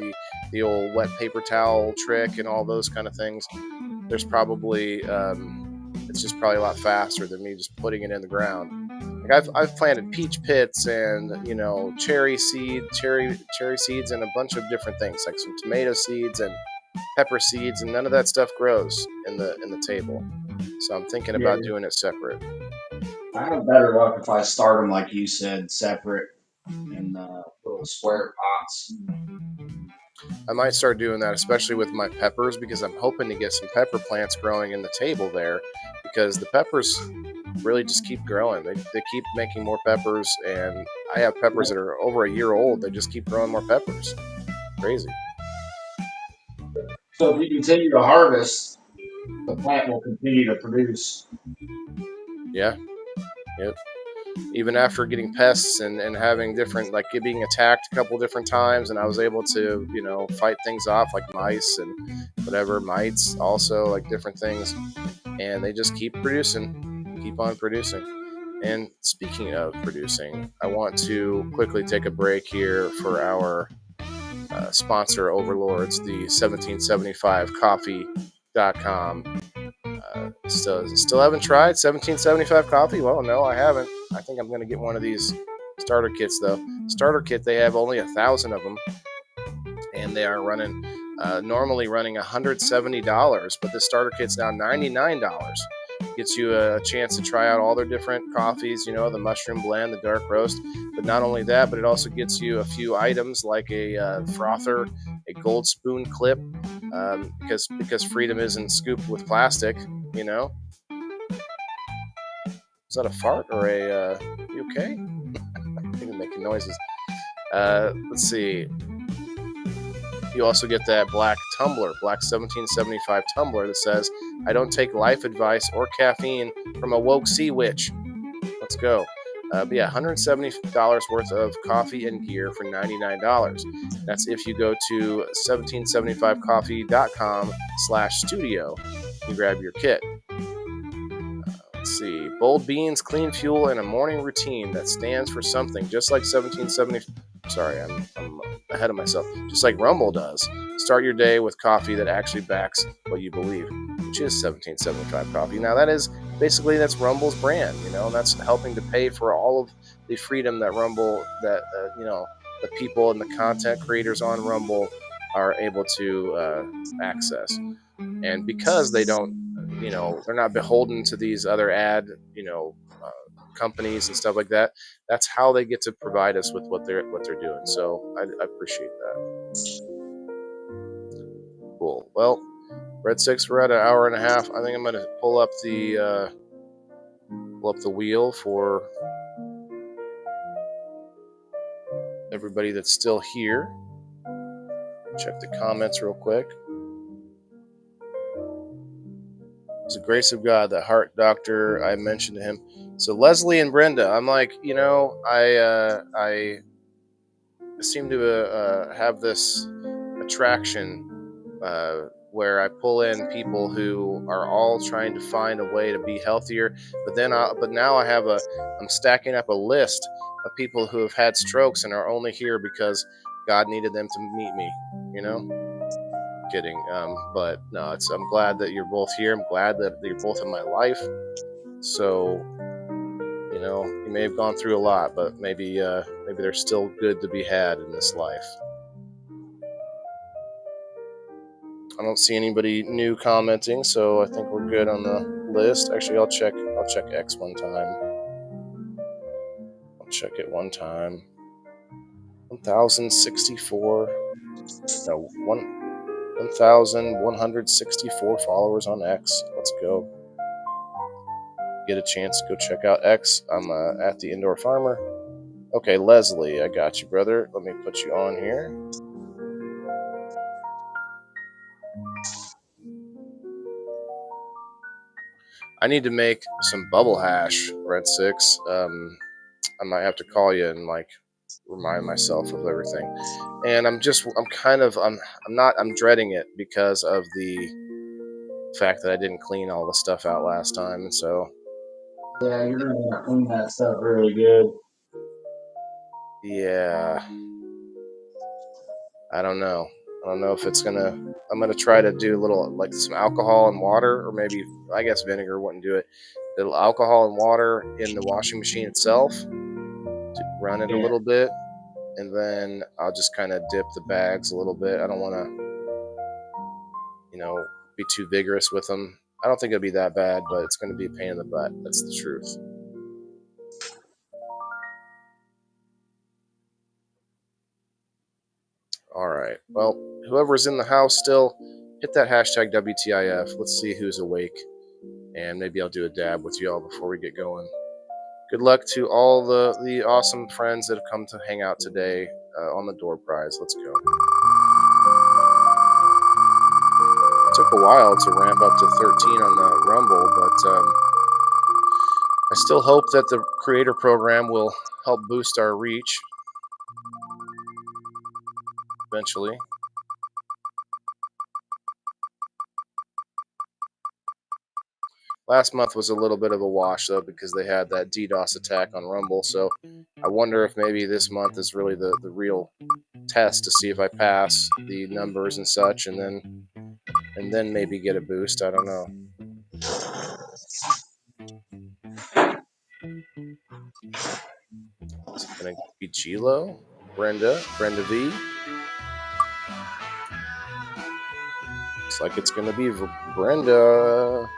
the old wet paper towel trick, and all those kind of things. There's probably it's just probably a lot faster than me just putting it in the ground. Like I've planted peach pits and cherry seeds and a bunch of different things, like some tomato seeds and pepper seeds, and none of that stuff grows in the table. So I'm thinking Yeah, about doing it separate. I have better luck if I start them like you said, separate in little square pots. I might start doing that, especially with my peppers, because I'm hoping to get some pepper plants growing in the table there, because the peppers really just keep growing. They keep making more peppers, and I have peppers that are over a year old. They just keep growing more peppers. Crazy. So if you continue to harvest, the plant will continue to produce. Yeah. Yep. Even after getting pests and having different, like being attacked a couple different times, and I was able to fight things off, like mice and whatever, mites also, like different things, and they just keep on producing. And speaking of producing, I want to quickly take a break here for our sponsor overlords, the 1775coffee.com. Still haven't tried 1775 coffee? Well, no, I haven't. I think I'm going to get one of these starter kits, though. Starter kit, they have only 1,000 of them, and they are normally running $170, but the starter kit's now $99. Gets you a chance to try out all their different coffees, the mushroom blend, the dark roast. But not only that, but it also gets you a few items like a frother, a gold spoon clip, because freedom isn't scooped with plastic. You know, is that a fart or a? You okay? I think I'm making noises. Let's see. You also get that black 1775 tumbler that says, "I don't take life advice or caffeine from a woke sea witch." Let's go. But yeah, $170 worth of coffee and gear for $99. That's if you go to 1775coffee.com/studio. You grab your kit. Let's see. Bold beans, clean fuel, and a morning routine that stands for something, just like 1770. Sorry, I'm ahead of myself. Just like Rumble does. Start your day with coffee that actually backs what you believe, which is 1775 coffee. Now that's Rumble's brand, and that's helping to pay for all of the freedom that Rumble, the people and the content creators on Rumble are able to access. And because they don't, they're not beholden to these other companies and stuff like that. That's how they get to provide us with what they're doing. So I appreciate that. Cool. Well, Red Six, we're at an hour and a half. I think I'm going to pull up the wheel for everybody that's still here. Check the comments real quick. It's the grace of God, that heart doctor I mentioned to him. So Leslie and Brenda, I'm like, I seem to have this attraction where I pull in people who are all trying to find a way to be healthier. But now I'm stacking up a list of people who have had strokes and are only here because God needed them to meet me. Kidding. But no, I'm glad that you're both here. I'm glad that you're both in my life. So, you may have gone through a lot, but maybe there's still good to be had in this life. I don't see anybody new commenting, so I think we're good on the list. Actually, I'll check X one time. I'll check it one time. 1,064. No, 1,164 followers on X. Let's go. Get a chance to go check out X. I'm at the Indoor Farmer. Okay, Leslie, I got you, brother. Let me put you on here. I need to make some bubble hash, Red Six. I might have to call you and remind myself of everything. And I'm dreading it because of the fact that I didn't clean all the stuff out last time. And so yeah, you're gonna clean that stuff really good. Yeah, I don't know. If it's gonna. I'm gonna try to do a little some alcohol and water, or maybe I guess vinegar wouldn't do it. A little alcohol and water in the washing machine itself to run it a little bit, and then I'll just kind of dip the bags a little bit. I don't want to, be too vigorous with them. I don't think it'll be that bad, but it's going to be a pain in the butt. That's the truth. All right. Well, whoever's in the house still, hit that hashtag WTIF. Let's see who's awake, and maybe I'll do a dab with y'all before we get going. Good luck to all the awesome friends that have come to hang out today on the door prize. Let's go. It took a while to ramp up to 13 on the Rumble, but I still hope that the creator program will help boost our reach eventually. Last month was a little bit of a wash, though, because they had that DDoS attack on Rumble. So I wonder if maybe this month is really the real test to see if I pass the numbers and such, and then maybe get a boost. I don't know. Is it going to be Gilo? Brenda V? Looks like it's going to be Brenda.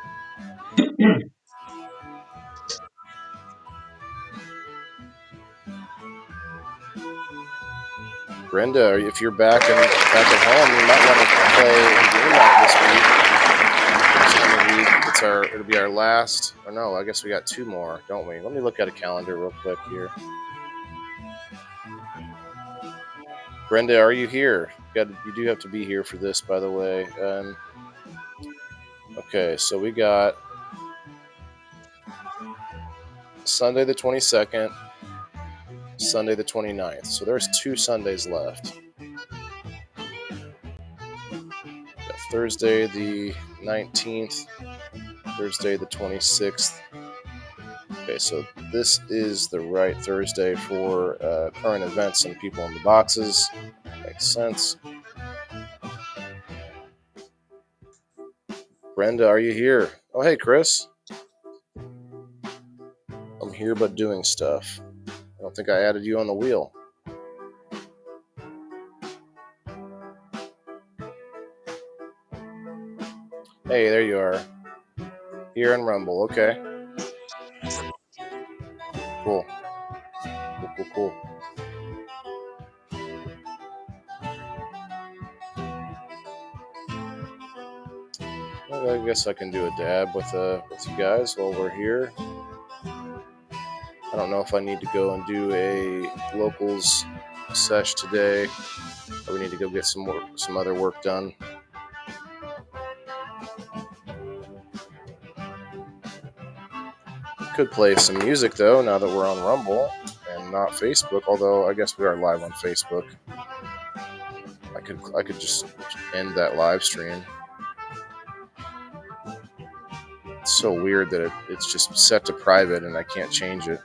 Brenda, if you're back at home, you might want to play in game night this week. It'll be our last. Or no, I guess we got two more, don't we? Let me look at a calendar real quick here. Brenda, are you here? You do have to be here for this, by the way. Okay, so we got Sunday the 22nd, Sunday the 29th. So there's 2 Sundays left. Got Thursday the 19th, Thursday the 26th, Okay, so this is the right Thursday for current events and people in the boxes. Makes sense. Brenda, are you here? Oh, hey, Chris. I'm here but doing stuff. I don't think I added you on the wheel. Hey, there you are. Here in Rumble. Okay. Cool. Cool. Well, I guess I can do a dab with you guys while we're here. I don't know if I need to go and do a locals sesh today, or we need to go get some other work done. Could play some music though now that we're on Rumble and not Facebook. Although I guess we are live on Facebook. I could just end that live stream. It's so weird that it's just set to private and I can't change it.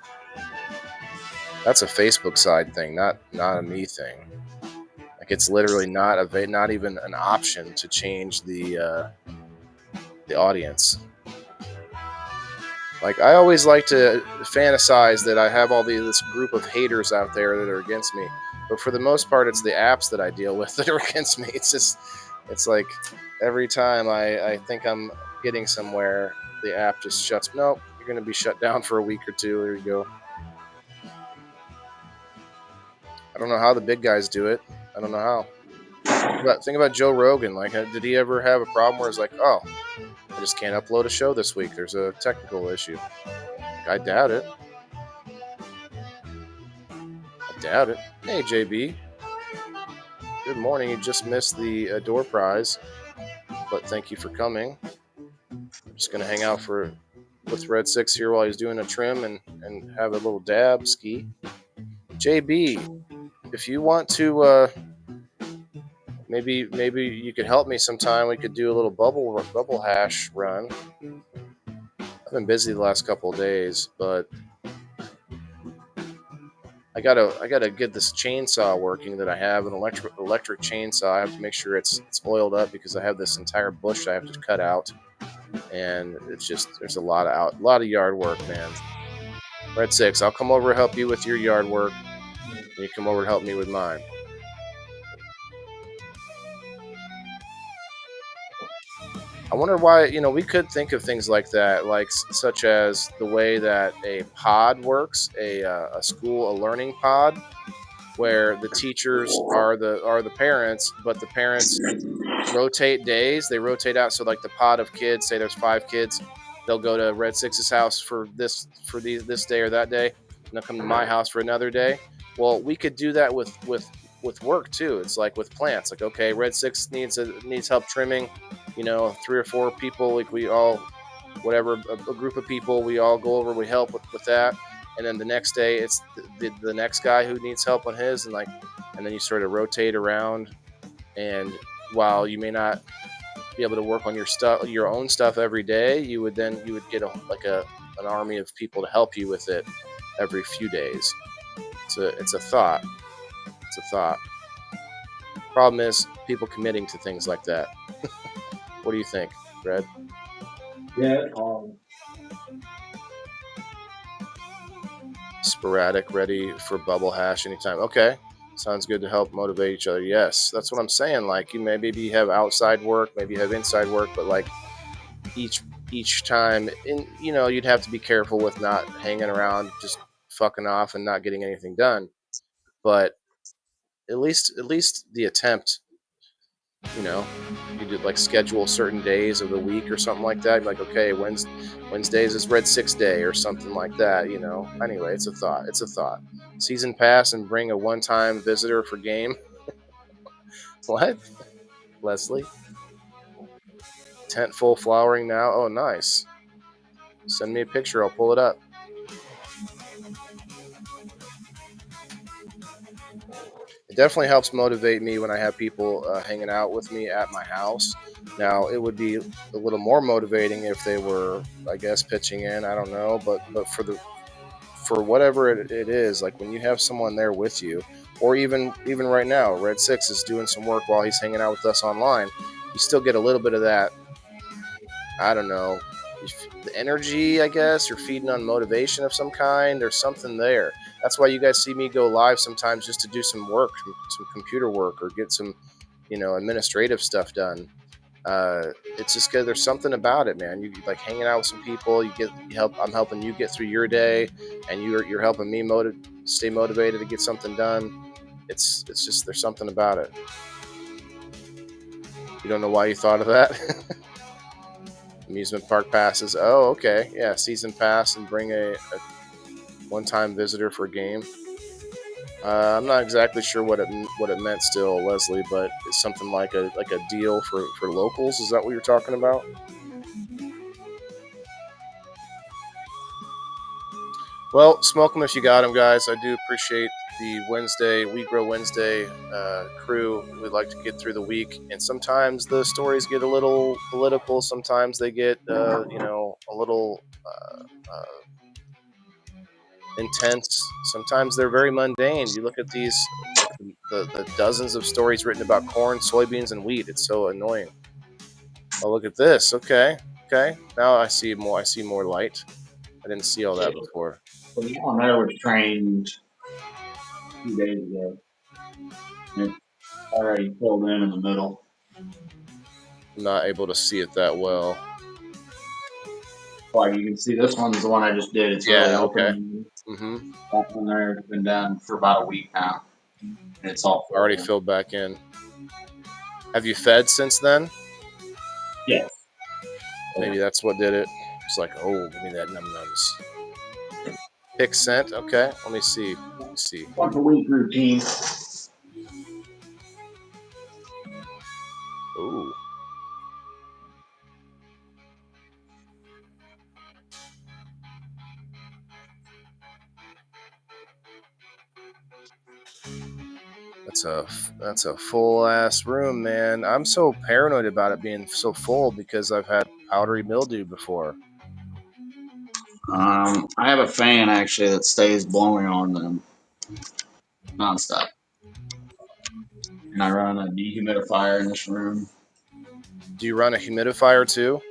That's a Facebook side thing, not a me thing. Like it's literally not even an option to change the audience. Like I always like to fantasize that I have this group of haters out there that are against me, but for the most part, it's the apps that I deal with that are against me. It's like every time I think I'm getting somewhere, the app just shuts. Nope, you're going to be shut down for a week or two. There you go. I don't know how the big guys do it. I don't know how. Think about Joe Rogan. Like, did he ever have a problem where it's like, oh, I just can't upload a show this week. There's a technical issue. I doubt it. Hey, JB. Good morning. You just missed the door prize, but thank you for coming. I'm just going to hang out with Red 6 here while he's doing a trim and have a little dab ski. JB, if you want to, maybe you could help me sometime. We could do a little bubble hash run. I've been busy the last couple of days, but I gotta get this chainsaw working that I have, an electric chainsaw. I have to make sure it's oiled up because I have this entire bush I have to cut out, and it's just there's a lot of yard work, man. Red 6, I'll come over and help you with your yard work, and you come over and help me with mine. I wonder why, we could think of things like that, like such as the way that a pod works, a school, a learning pod, where the teachers are the parents, but the parents rotate days. They rotate out. So like the pod of kids, say there's 5 kids, they'll go to Red 6's house for this day or that day, and they'll come to my house for another day. Well, we could do that with work too. It's like with plants. Like, okay, Red 6 needs help trimming. 3 or 4 people, like we all, whatever, a group of people, we all go over, we help with that. And then the next day it's the next guy who needs help on his, and then you sort of rotate around. And while you may not be able to work on your own stuff every day, you would get an army of people to help you with it every few days. It's a thought. Problem is people committing to things like that. What do you think, Red? Yeah. Sporadic, ready for bubble hash anytime. Okay, sounds good to help motivate each other. Yes, that's what I'm saying. Like maybe you have outside work, maybe you have inside work, but like each time, you'd have to be careful with not hanging around, just fucking off and not getting anything done. But at least the attempt. You did like schedule certain days of the week or something like that. Like, okay, Wednesdays is Red 6 day or something like that. Anyway, it's a thought. Season pass and bring a one-time visitor for game. What, Leslie? Tent full flowering now. Oh, nice. Send me a picture. I'll pull it up. It definitely helps motivate me when I have people hanging out with me at my house. Now, it would be a little more motivating if they were, I guess, pitching in. I don't know, but for whatever it is, like when you have someone there with you, or even right now, Red Six is doing some work while he's hanging out with us online. You still get a little bit of that. I don't know, the energy, I guess. You're feeding on motivation of some kind. There's something there. That's why you guys see me go live sometimes just to do some work, some computer work, or get some, administrative stuff done. It's just because there's something about it, man. You like hanging out with some people. You help. I'm helping you get through your day, and you're helping me stay motivated to get something done. It's just there's something about it. You don't know why you thought of that. Amusement park passes. Oh, okay. Yeah, season pass and bring a one-time visitor for a game. I'm not exactly sure what it meant still, Leslie, but it's something like a deal for locals. Is that what you're talking about? Well, smoke them if you got them, guys. I do appreciate the Wednesday, We Grow Wednesday crew. We like to get through the week, and sometimes the stories get a little political. Sometimes they get, a little intense. Sometimes they're very mundane. You look at these, like the dozens of stories written about corn, soybeans, and wheat. It's so annoying. Oh, look at this. Okay, okay. Now I see more. I see more light. I didn't see all that before. So the one there was trained 2 days ago. And it's already filled in the middle. I'm not able to see it that well. Like you can see, this one's the one I just did. It's really Yeah. Okay. open. Mm-hmm. That one there has been done for about a week now, and it's all filled Already in. filled back in. Have you fed since then? Yeah. Maybe that's what did it. It's like, oh, give me that num nums. Pick scent. Okay. Let me see. Let me see. Once a week routine. Ooh. That's a full ass room, man. I'm so paranoid about it being so full because I've had powdery mildew before. I have a fan actually that stays blowing on them nonstop, and I run a dehumidifier in this room. Do you run a humidifier too?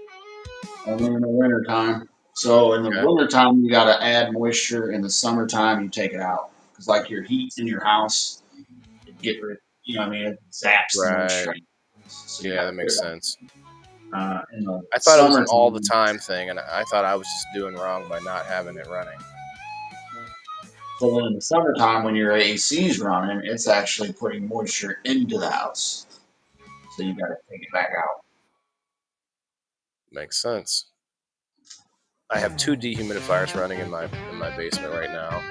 Only in the winter time. So in the Okay. winter time, you got to add moisture. In the summertime, you take it out because like your heat in your house, it get rid. You know, what I mean, it zaps the Right. moisture. So you Yeah, got to that put makes it sense. in the I thought it was an all the summertime. time thing, and I thought I was just doing wrong by not having it running. So then in the summertime, when your AC's running, it's actually putting moisture into the house. So you got to take it back out. Makes sense. I have two dehumidifiers running in my basement right now.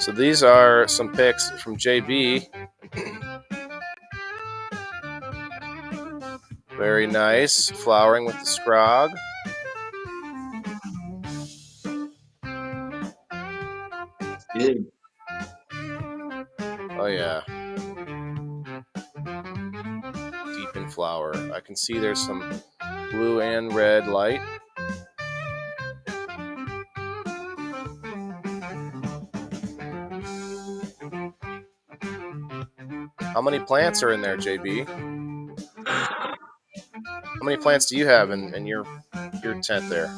So these are some pics from JB. Very nice, flowering with the scrog. Good. Oh yeah, deep in flower. I can see there's some blue and red light. How many plants are in there, JB? How many plants do you have in your tent there?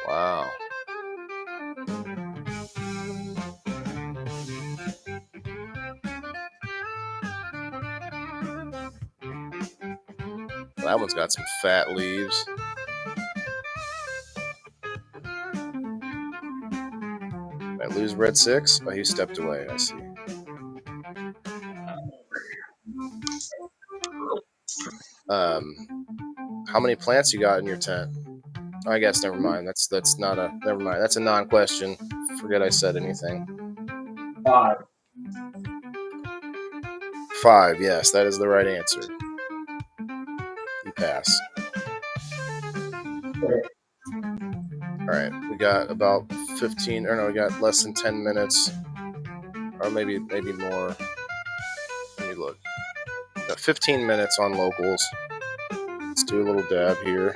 Wow. That one's got some fat leaves. Did I lose Red Six? Oh, he stepped away. I see. Um, how many plants you got in your tent? I guess never mind. That's not a never mind. That's a non-question. Forget I said anything. 5. Five. Yes, that is the right answer. You pass. All right, we got about 15, or no, we got less than 10 minutes, or maybe more. Let me look. Got 15 minutes on locals. Let's do a little dab here.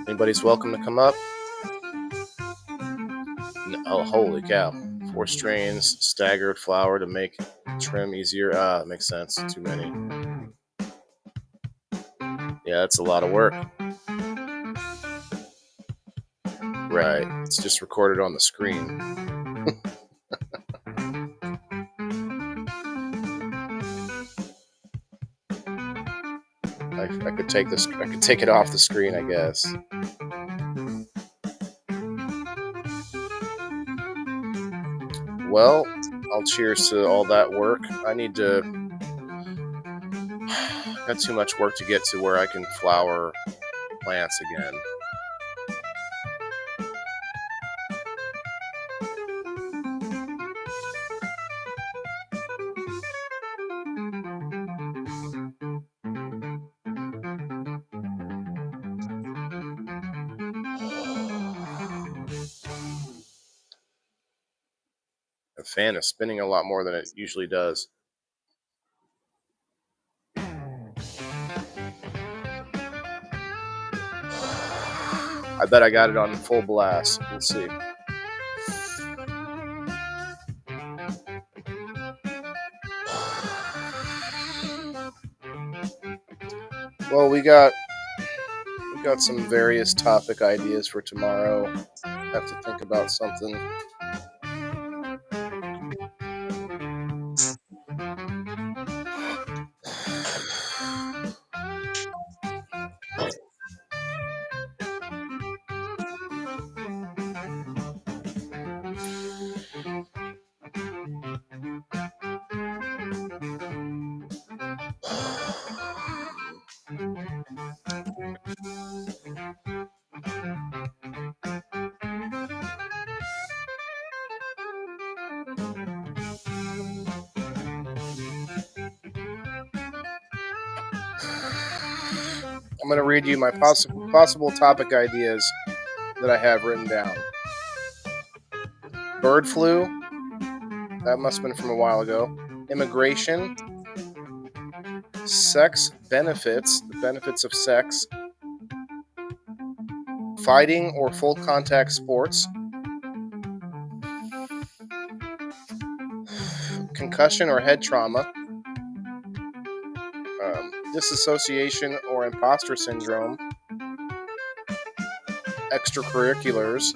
Anybody's welcome to come up. Oh, holy cow. 4 strains, staggered flour to make trim easier. Ah, that makes sense. Too many. Yeah, that's a lot of work. Right. It's just recorded on the screen. I could take this. I could take it off the screen, I guess. Well, I'll cheers to all that work. I need to. Got too much work to get to where I can flower plants again. The fan is spinning a lot more than it usually does. I bet I got it on full blast. Let's see. Well, we got some various topic ideas for tomorrow. Have to think about something. I'm going to read you my possible topic ideas that I have written down. Bird flu. That must have been from a while ago. Immigration. Sex benefits. The benefits of sex. Fighting or full contact sports. Concussion or head trauma. Disassociation or imposter syndrome. Extracurriculars.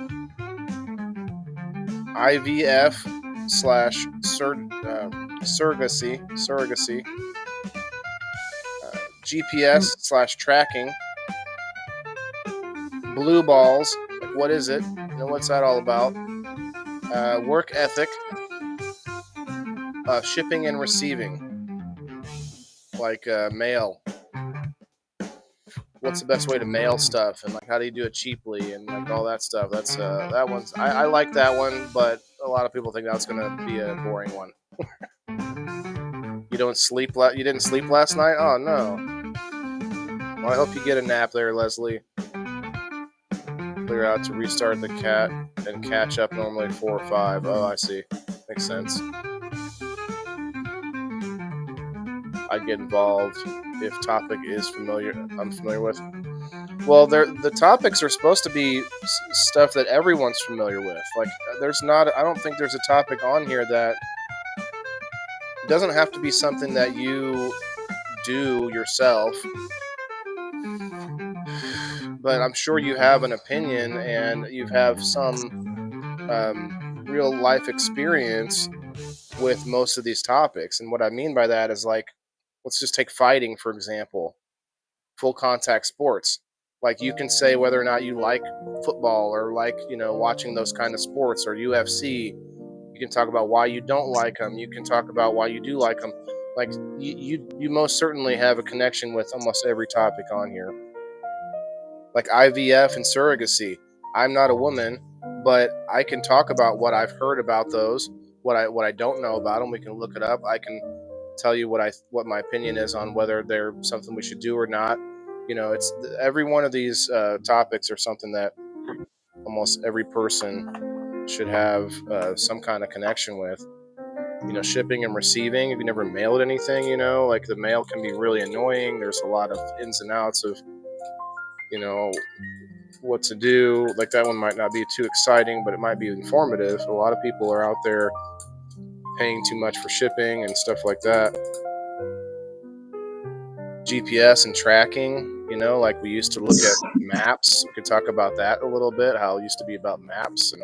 IVF slash surrogacy, GPS slash tracking, blue balls, like what is it? You know, what's that all about? Work ethic, shipping and receiving, like mail. What's the best way to mail stuff, and like how do you do it cheaply, and like all that stuff. That's that one's I like that one, but a lot of people think that's gonna be a boring one. You don't sleep. You didn't sleep last night? Oh no. Well, I hope you get a nap there, Leslie. Clear out to restart the cat and catch up normally 4 or 5. Oh, I see. Makes sense. I'd get involved if topic is familiar. I'm familiar with. Well, the topics are supposed to be stuff that everyone's familiar with. Like, there's not. I don't think there's a topic on here that doesn't have to be something that you do yourself. But I'm sure you have an opinion and you have some real life experience with most of these topics. And what I mean by that is, like, let's just take fighting, for example, full contact sports. Like, you can say whether or not you like football or like, watching those kind of sports or UFC. You can talk about why you don't like them. You can talk about why you do like them. Like, you most certainly have a connection with almost every topic on here. Like IVF and surrogacy. I'm not a woman, but I can talk about what I've heard about those, what I don't know about them. We can look it up. I can tell you what my opinion is on whether they're something we should do or not. It's every one of these topics are something that almost every person should have some kind of connection with. Shipping and receiving. If you never mailed anything, like the mail can be really annoying. There's a lot of ins and outs of, you know, what to do. Like that one might not be too exciting, but it might be informative. A lot of people are out there paying too much for shipping and stuff like that. GPS and tracking, like we used to look at maps. We could talk about that a little bit, how it used to be about maps. And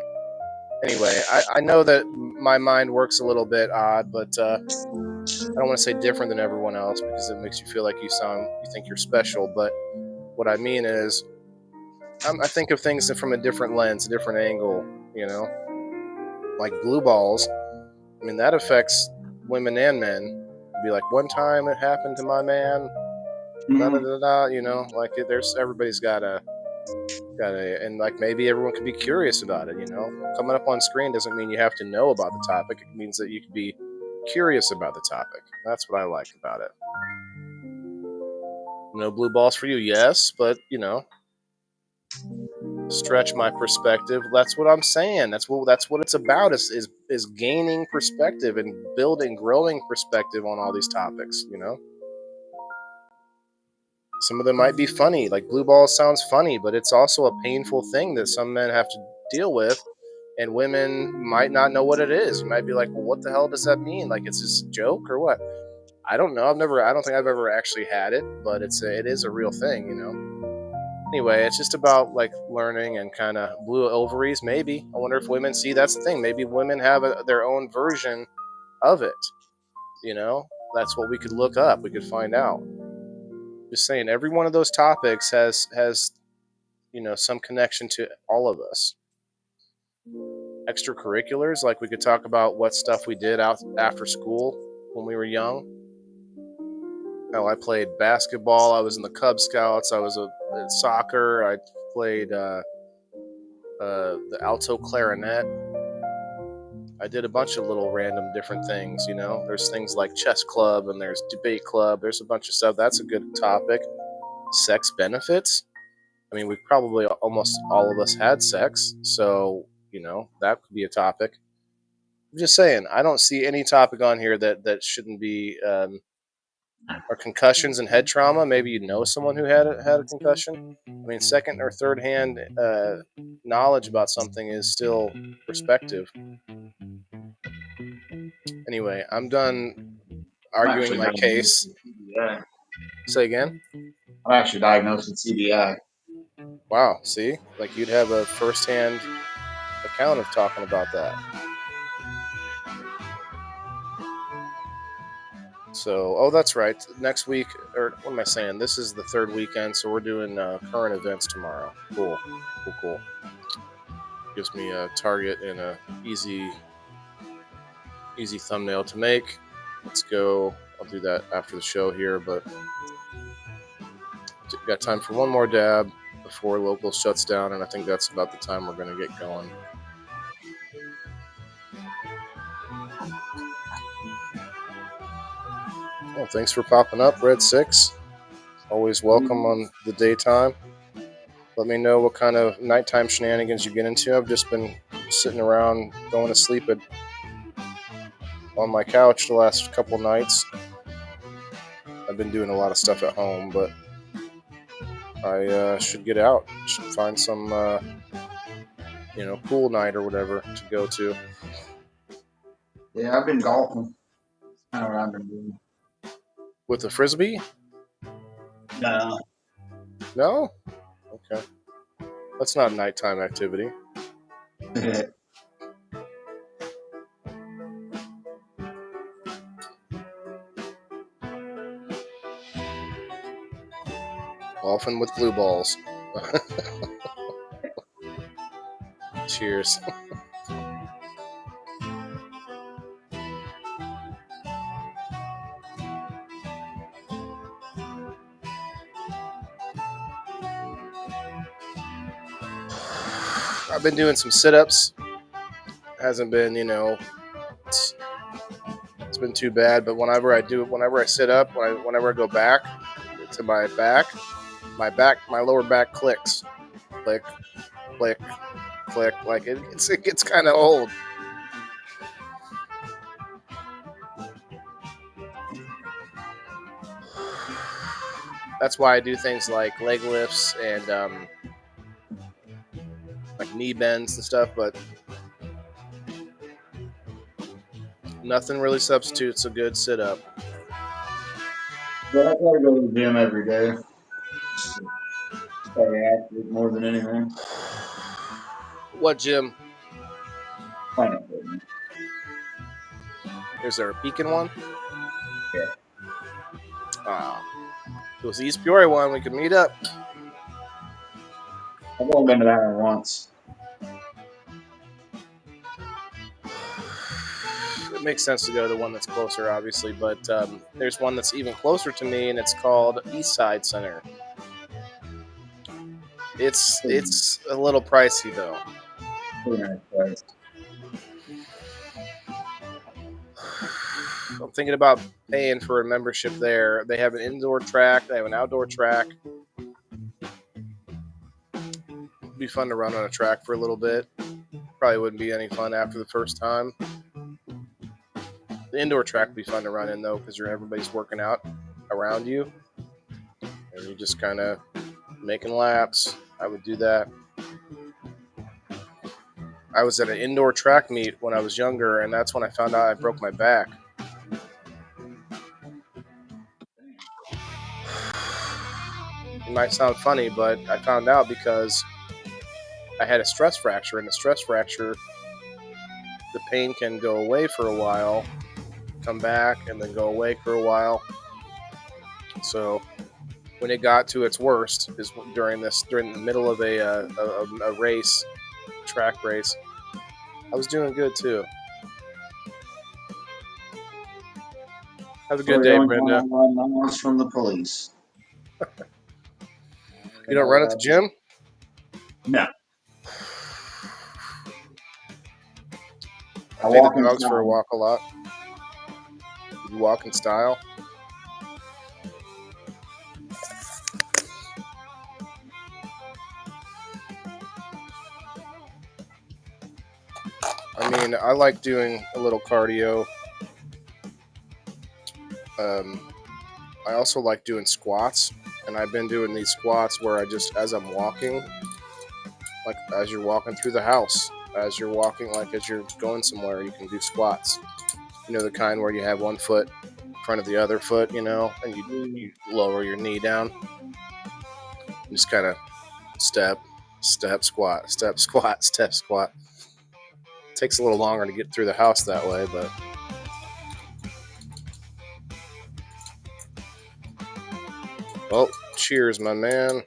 anyway, I know that my mind works a little bit odd, but I don't want to say different than everyone else because it makes you feel like you think you're special. But what I mean is, I think of things from a different lens, a different angle, like blue balls. I mean, that affects women and men. It'd be like, one time it happened to my man, da da Mhm. da da, like there's everybody's and like maybe everyone could be curious about it. Coming up on screen doesn't mean you have to know about the topic. It means that you could be curious about the topic. That's what I like about it. No blue balls for you, yes, but stretch my perspective. That's what I'm saying. That's what it's about. Is gaining perspective and building, growing perspective on all these topics. Some of them might be funny. Like blue balls sounds funny, but it's also a painful thing that some men have to deal with, and women might not know what it is. You might be like, well, what the hell does that mean? Like, it's just a joke or what? I don't know. I don't think I've ever actually had it, but it is a real thing. Anyway, it's just about like learning and kind of blue ovaries. Maybe I wonder if women see that's the thing. Maybe women have their own version of it. That's what we could look up. We could find out. Just saying, every one of those topics has some connection to all of us. Extracurriculars, like we could talk about what stuff we did out after school when we were young. I played basketball. I was in the Cub Scouts. I was in soccer. I played the alto clarinet. I did a bunch of little random different things. There's things like chess club and there's debate club. There's a bunch of stuff. That's a good topic. Sex benefits. I mean, we probably almost all of us had sex, so that could be a topic. I'm just saying, I don't see any topic on here that shouldn't be. Or concussions and head trauma. Maybe someone who had a concussion. I mean, second or third hand knowledge about something is still perspective. Anyway, I'm done I'm arguing actually my diagnosed case. with CBI. Say again. I'm actually diagnosed with CBI. Wow. See, like you'd have a firsthand account of talking about that. So, oh, that's right. Next week, or what am I saying? This is the third weekend, so we're doing current events tomorrow. Cool, cool, cool. Gives me a target and a easy thumbnail to make. Let's go. I'll do that after the show here, but got time for one more dab before local shuts down, and I think that's about the time we're going to get going. Well, thanks for popping up, Red 6. Always welcome on the daytime. Let me know what kind of nighttime shenanigans you get into. I've just been sitting around going to sleep on my couch the last couple nights. I've been doing a lot of stuff at home, but I should get out. Should find some, pool night or whatever to go to. Yeah, I've been golfing. Kind of what I've been doing. With the frisbee? No. No? Okay. That's not a nighttime activity. Often with blue balls. Cheers. I've been doing some sit-ups. Hasn't been, it's been too bad. But whenever I sit up, whenever I go back to my back, my lower back clicks, click, click, click. Like it gets kind of old. That's why I do things like leg lifts and like knee bends and stuff. But nothing really substitutes a good sit up. But I try to go to the gym every day just to stay active more than anything. What gym? Planet Fitness. Is there a Pekin one? Yeah. Ah, if it was the East Peoria one, we could meet up. I've only been to that one once. It makes sense to go to the one that's closer, obviously, but there's one that's even closer to me, and it's called Eastside Center. It's a little pricey though. Pretty nice place. I'm thinking about paying for a membership there. They have an indoor track, they have an outdoor track. It'd be fun to run on a track for a little bit. Probably wouldn't be any fun after the first time. The indoor track would be fun to run in though, because everybody's working out around you, and you're just kind of making laps. I would do that. I was at an indoor track meet when I was younger, and that's when I found out I broke my back. It might sound funny, but I found out because I had a stress fracture, and the stress fracture, the pain can go away for a while, come back, and then go away for a while. So when it got to its worst is during the middle of a race, track race. I was doing good too. Have a So good you're day, only Brenda. 1 miles from the police. You don't run at the gym? No. I take the dogs for a walk a lot. You walk in style. I mean, I like doing a little cardio. I also like doing squats, and I've been doing these squats where I just, as I'm walking, like as you're walking through the house, as you're walking, like as you're going somewhere, you can do squats. You know, the kind where you have one foot in front of the other foot, you know, and you lower your knee down. Just kind of step, squat, step, squat, step, squat. Takes a little longer to get through the house that way, but well, cheers, my man.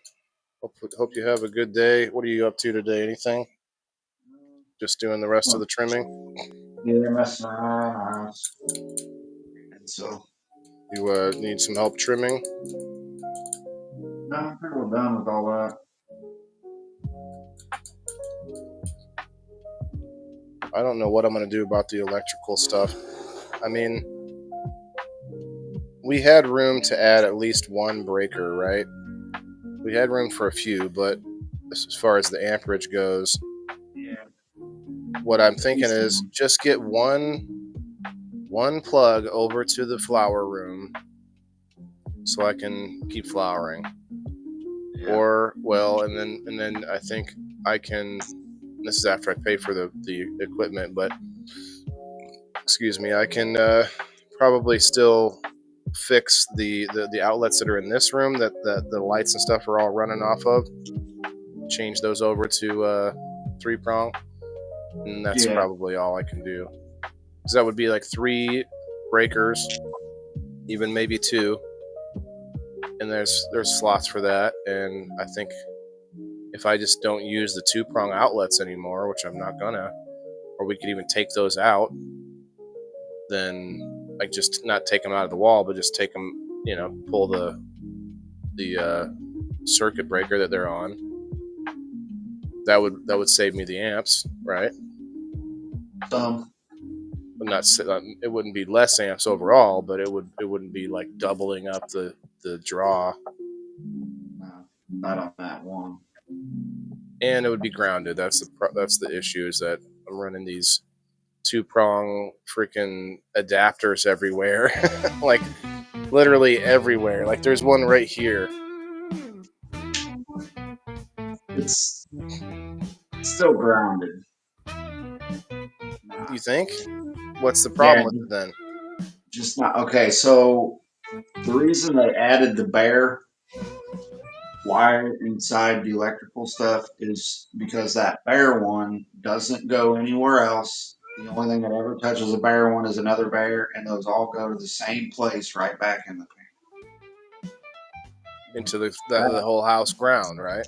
Hope you have a good day. What are you up to today? Anything? Just doing the rest of the trimming? Yeah, messing around. And so, You need some help trimming? no, I'm pretty well done with all that. I don't know what I'm going to do about the electrical stuff. I mean, we had room to add at least one breaker, right? We had room for a few, but as far as the amperage goes, Yeah. what I'm thinking is just get one plug over to the flower room so I can keep flowering. Yeah. Or well, and then I think I can. This is after I pay for the equipment, but excuse me, I can probably still fix the outlets that are in this room that the lights and stuff are all running off of. Change those over to 3-prong, and that's Yeah. probably all I can do. Because that would be like 3 breakers, even maybe 2, and there's slots for that. And I think if I just don't use the 2-prong outlets anymore, which I'm not gonna, or we could even take those out, then like just not take them out of the wall, but just take them, you know, pull the circuit breaker that they're on. That would save me the amps, right? But not, it wouldn't be less amps overall, but it wouldn't be like doubling up the draw. not on that one. and it would be grounded. That's the issue, is that I'm running these two prong freaking adapters everywhere, like literally everywhere. Like there's one right here. It's still grounded. You Not. think? What's the Yeah, problem with it then? just not okay. So the reason they added the bare wire inside the electrical stuff is because that bare one doesn't go anywhere else. The only thing that ever touches a bare one is another bare, and those all go to the same place right back in the Into the pan. the whole house ground, right?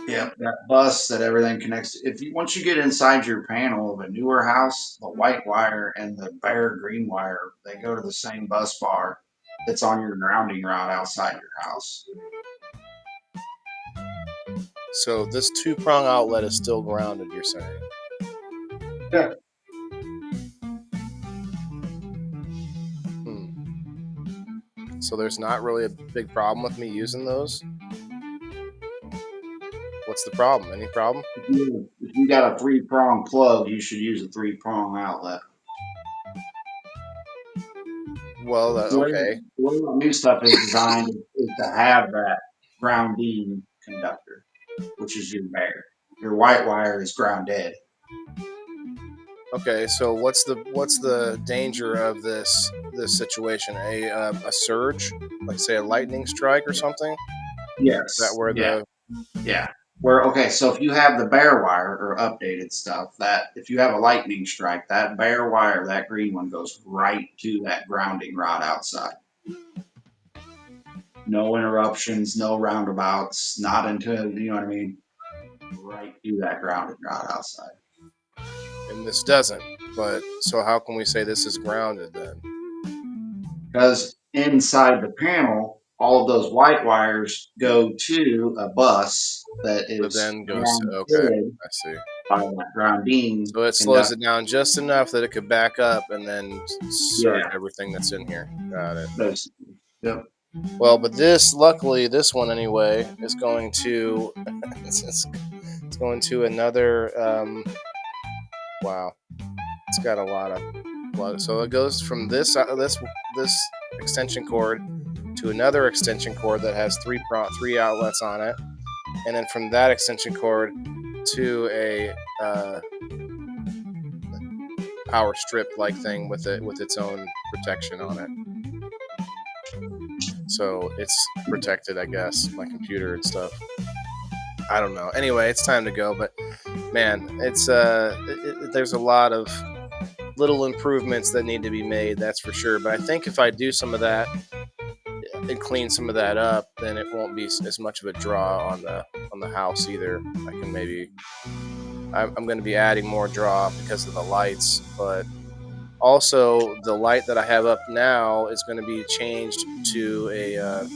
Yeah, that bus that everything connects to. If you once you get inside your panel of a newer house, the white wire and the bare green wire, they go to the same bus bar that's on your grounding rod outside your house. So this two prong outlet is still grounded, you're saying? Yeah. Hmm. So there's not really a big problem with me using those. What's the problem? Any problem? If you got a three prong plug, you should use a three prong outlet. Well, The way, okay. the way the new stuff is designed is to have that grounding conductor, which is your bare. Your white wire is grounded. Okay, so what's the danger of this situation? A surge, like say a lightning strike or something? Is that Yes. where Yeah. the Yeah. Where okay, so if you have the bare wire or updated stuff, that if you have a lightning strike, that bare wire, that green one goes right to that grounding rod outside. No interruptions, no roundabouts, not until you know what I mean. Right to that grounding rod outside. and this doesn't? But so how can we say this is grounded then? Because inside the panel, all of those white wires go to a bus that But is then goes to okay, grounded I see. by that grounding So it slows conductor. it down just enough that it could back up and then surge Yeah, everything that's in here. Got it. basically. Yep. Well, but this, luckily, this one anyway, is going to it's going to another. Wow, it's got a lot of plug. So it goes from this extension cord to another extension cord that has three outlets on it, and then from that extension cord to a power strip like thing with its own protection on it. So it's protected, I guess, my computer and stuff. I don't know. Anyway, it's time to go, but man, there's a lot of little improvements that need to be made, that's for sure. But I think if I do some of that and clean some of that up, then it won't be as much of a draw on the house either. I can maybe I'm going to be adding more draw because of the lights, but also the light that I have up now is going to be changed to a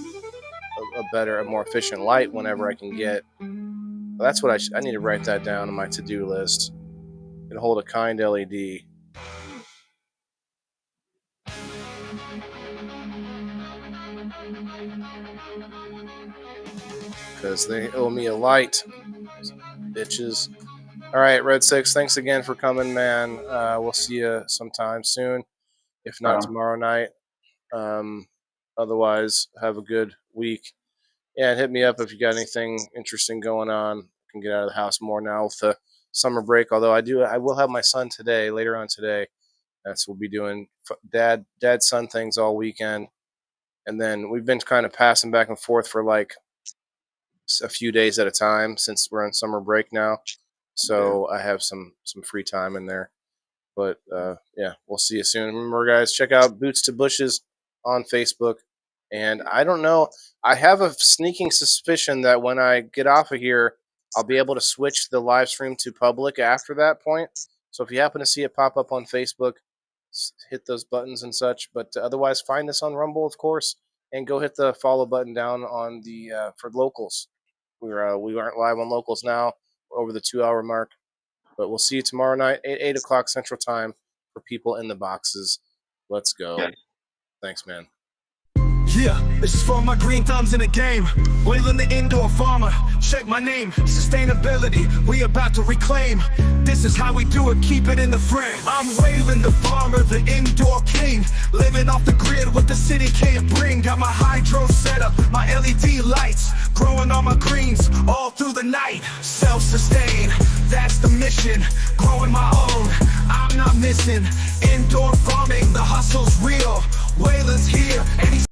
better, a more efficient light whenever I can get. That's what I need to write that down on my to-do list. And hold a kind LED because they owe me a light, bitches. All right, Red Six, thanks again for coming, man. We'll see you sometime soon, if Right not on. tomorrow night. Um, Otherwise, have a good week. Yeah, and hit me up if you got anything interesting going on. I can get out of the house more now with the summer break. Although I will have my son today, later on today. That's we'll be doing dad son things all weekend, and then we've been kind of passing back and forth for like a few days at a time since we're on summer break now. Yeah. So I have some free time in there. But yeah, we'll see you soon. Remember, guys, check out Boots to Bushes on Facebook. And I don't know, I have a sneaking suspicion that when I get off of here, I'll be able to switch the live stream to public after that point. So if you happen to see it pop up on Facebook, hit those buttons and such. But otherwise, find us on Rumble, of course, and go hit the follow button down on the for locals. We aren't live on locals now. We're over the 2 hour mark. But we'll see you tomorrow night, 8 o'clock Central Time for people in the boxes. Let's Yeah. go. Thanks, man. Yeah, this is for my green thumbs in the game. Wailing the indoor farmer, check my name. Sustainability, we about to reclaim. This is how we do it, keep it in the frame. I'm Waylon the farmer, the indoor king. Living off the grid, what the city can't bring. Got my hydro set up, my LED lights. Growing all my greens, all through the night. Self-sustain, that's the mission. Growing my own, I'm not missing. Indoor farming, the hustle's real. Waylon's here, and he's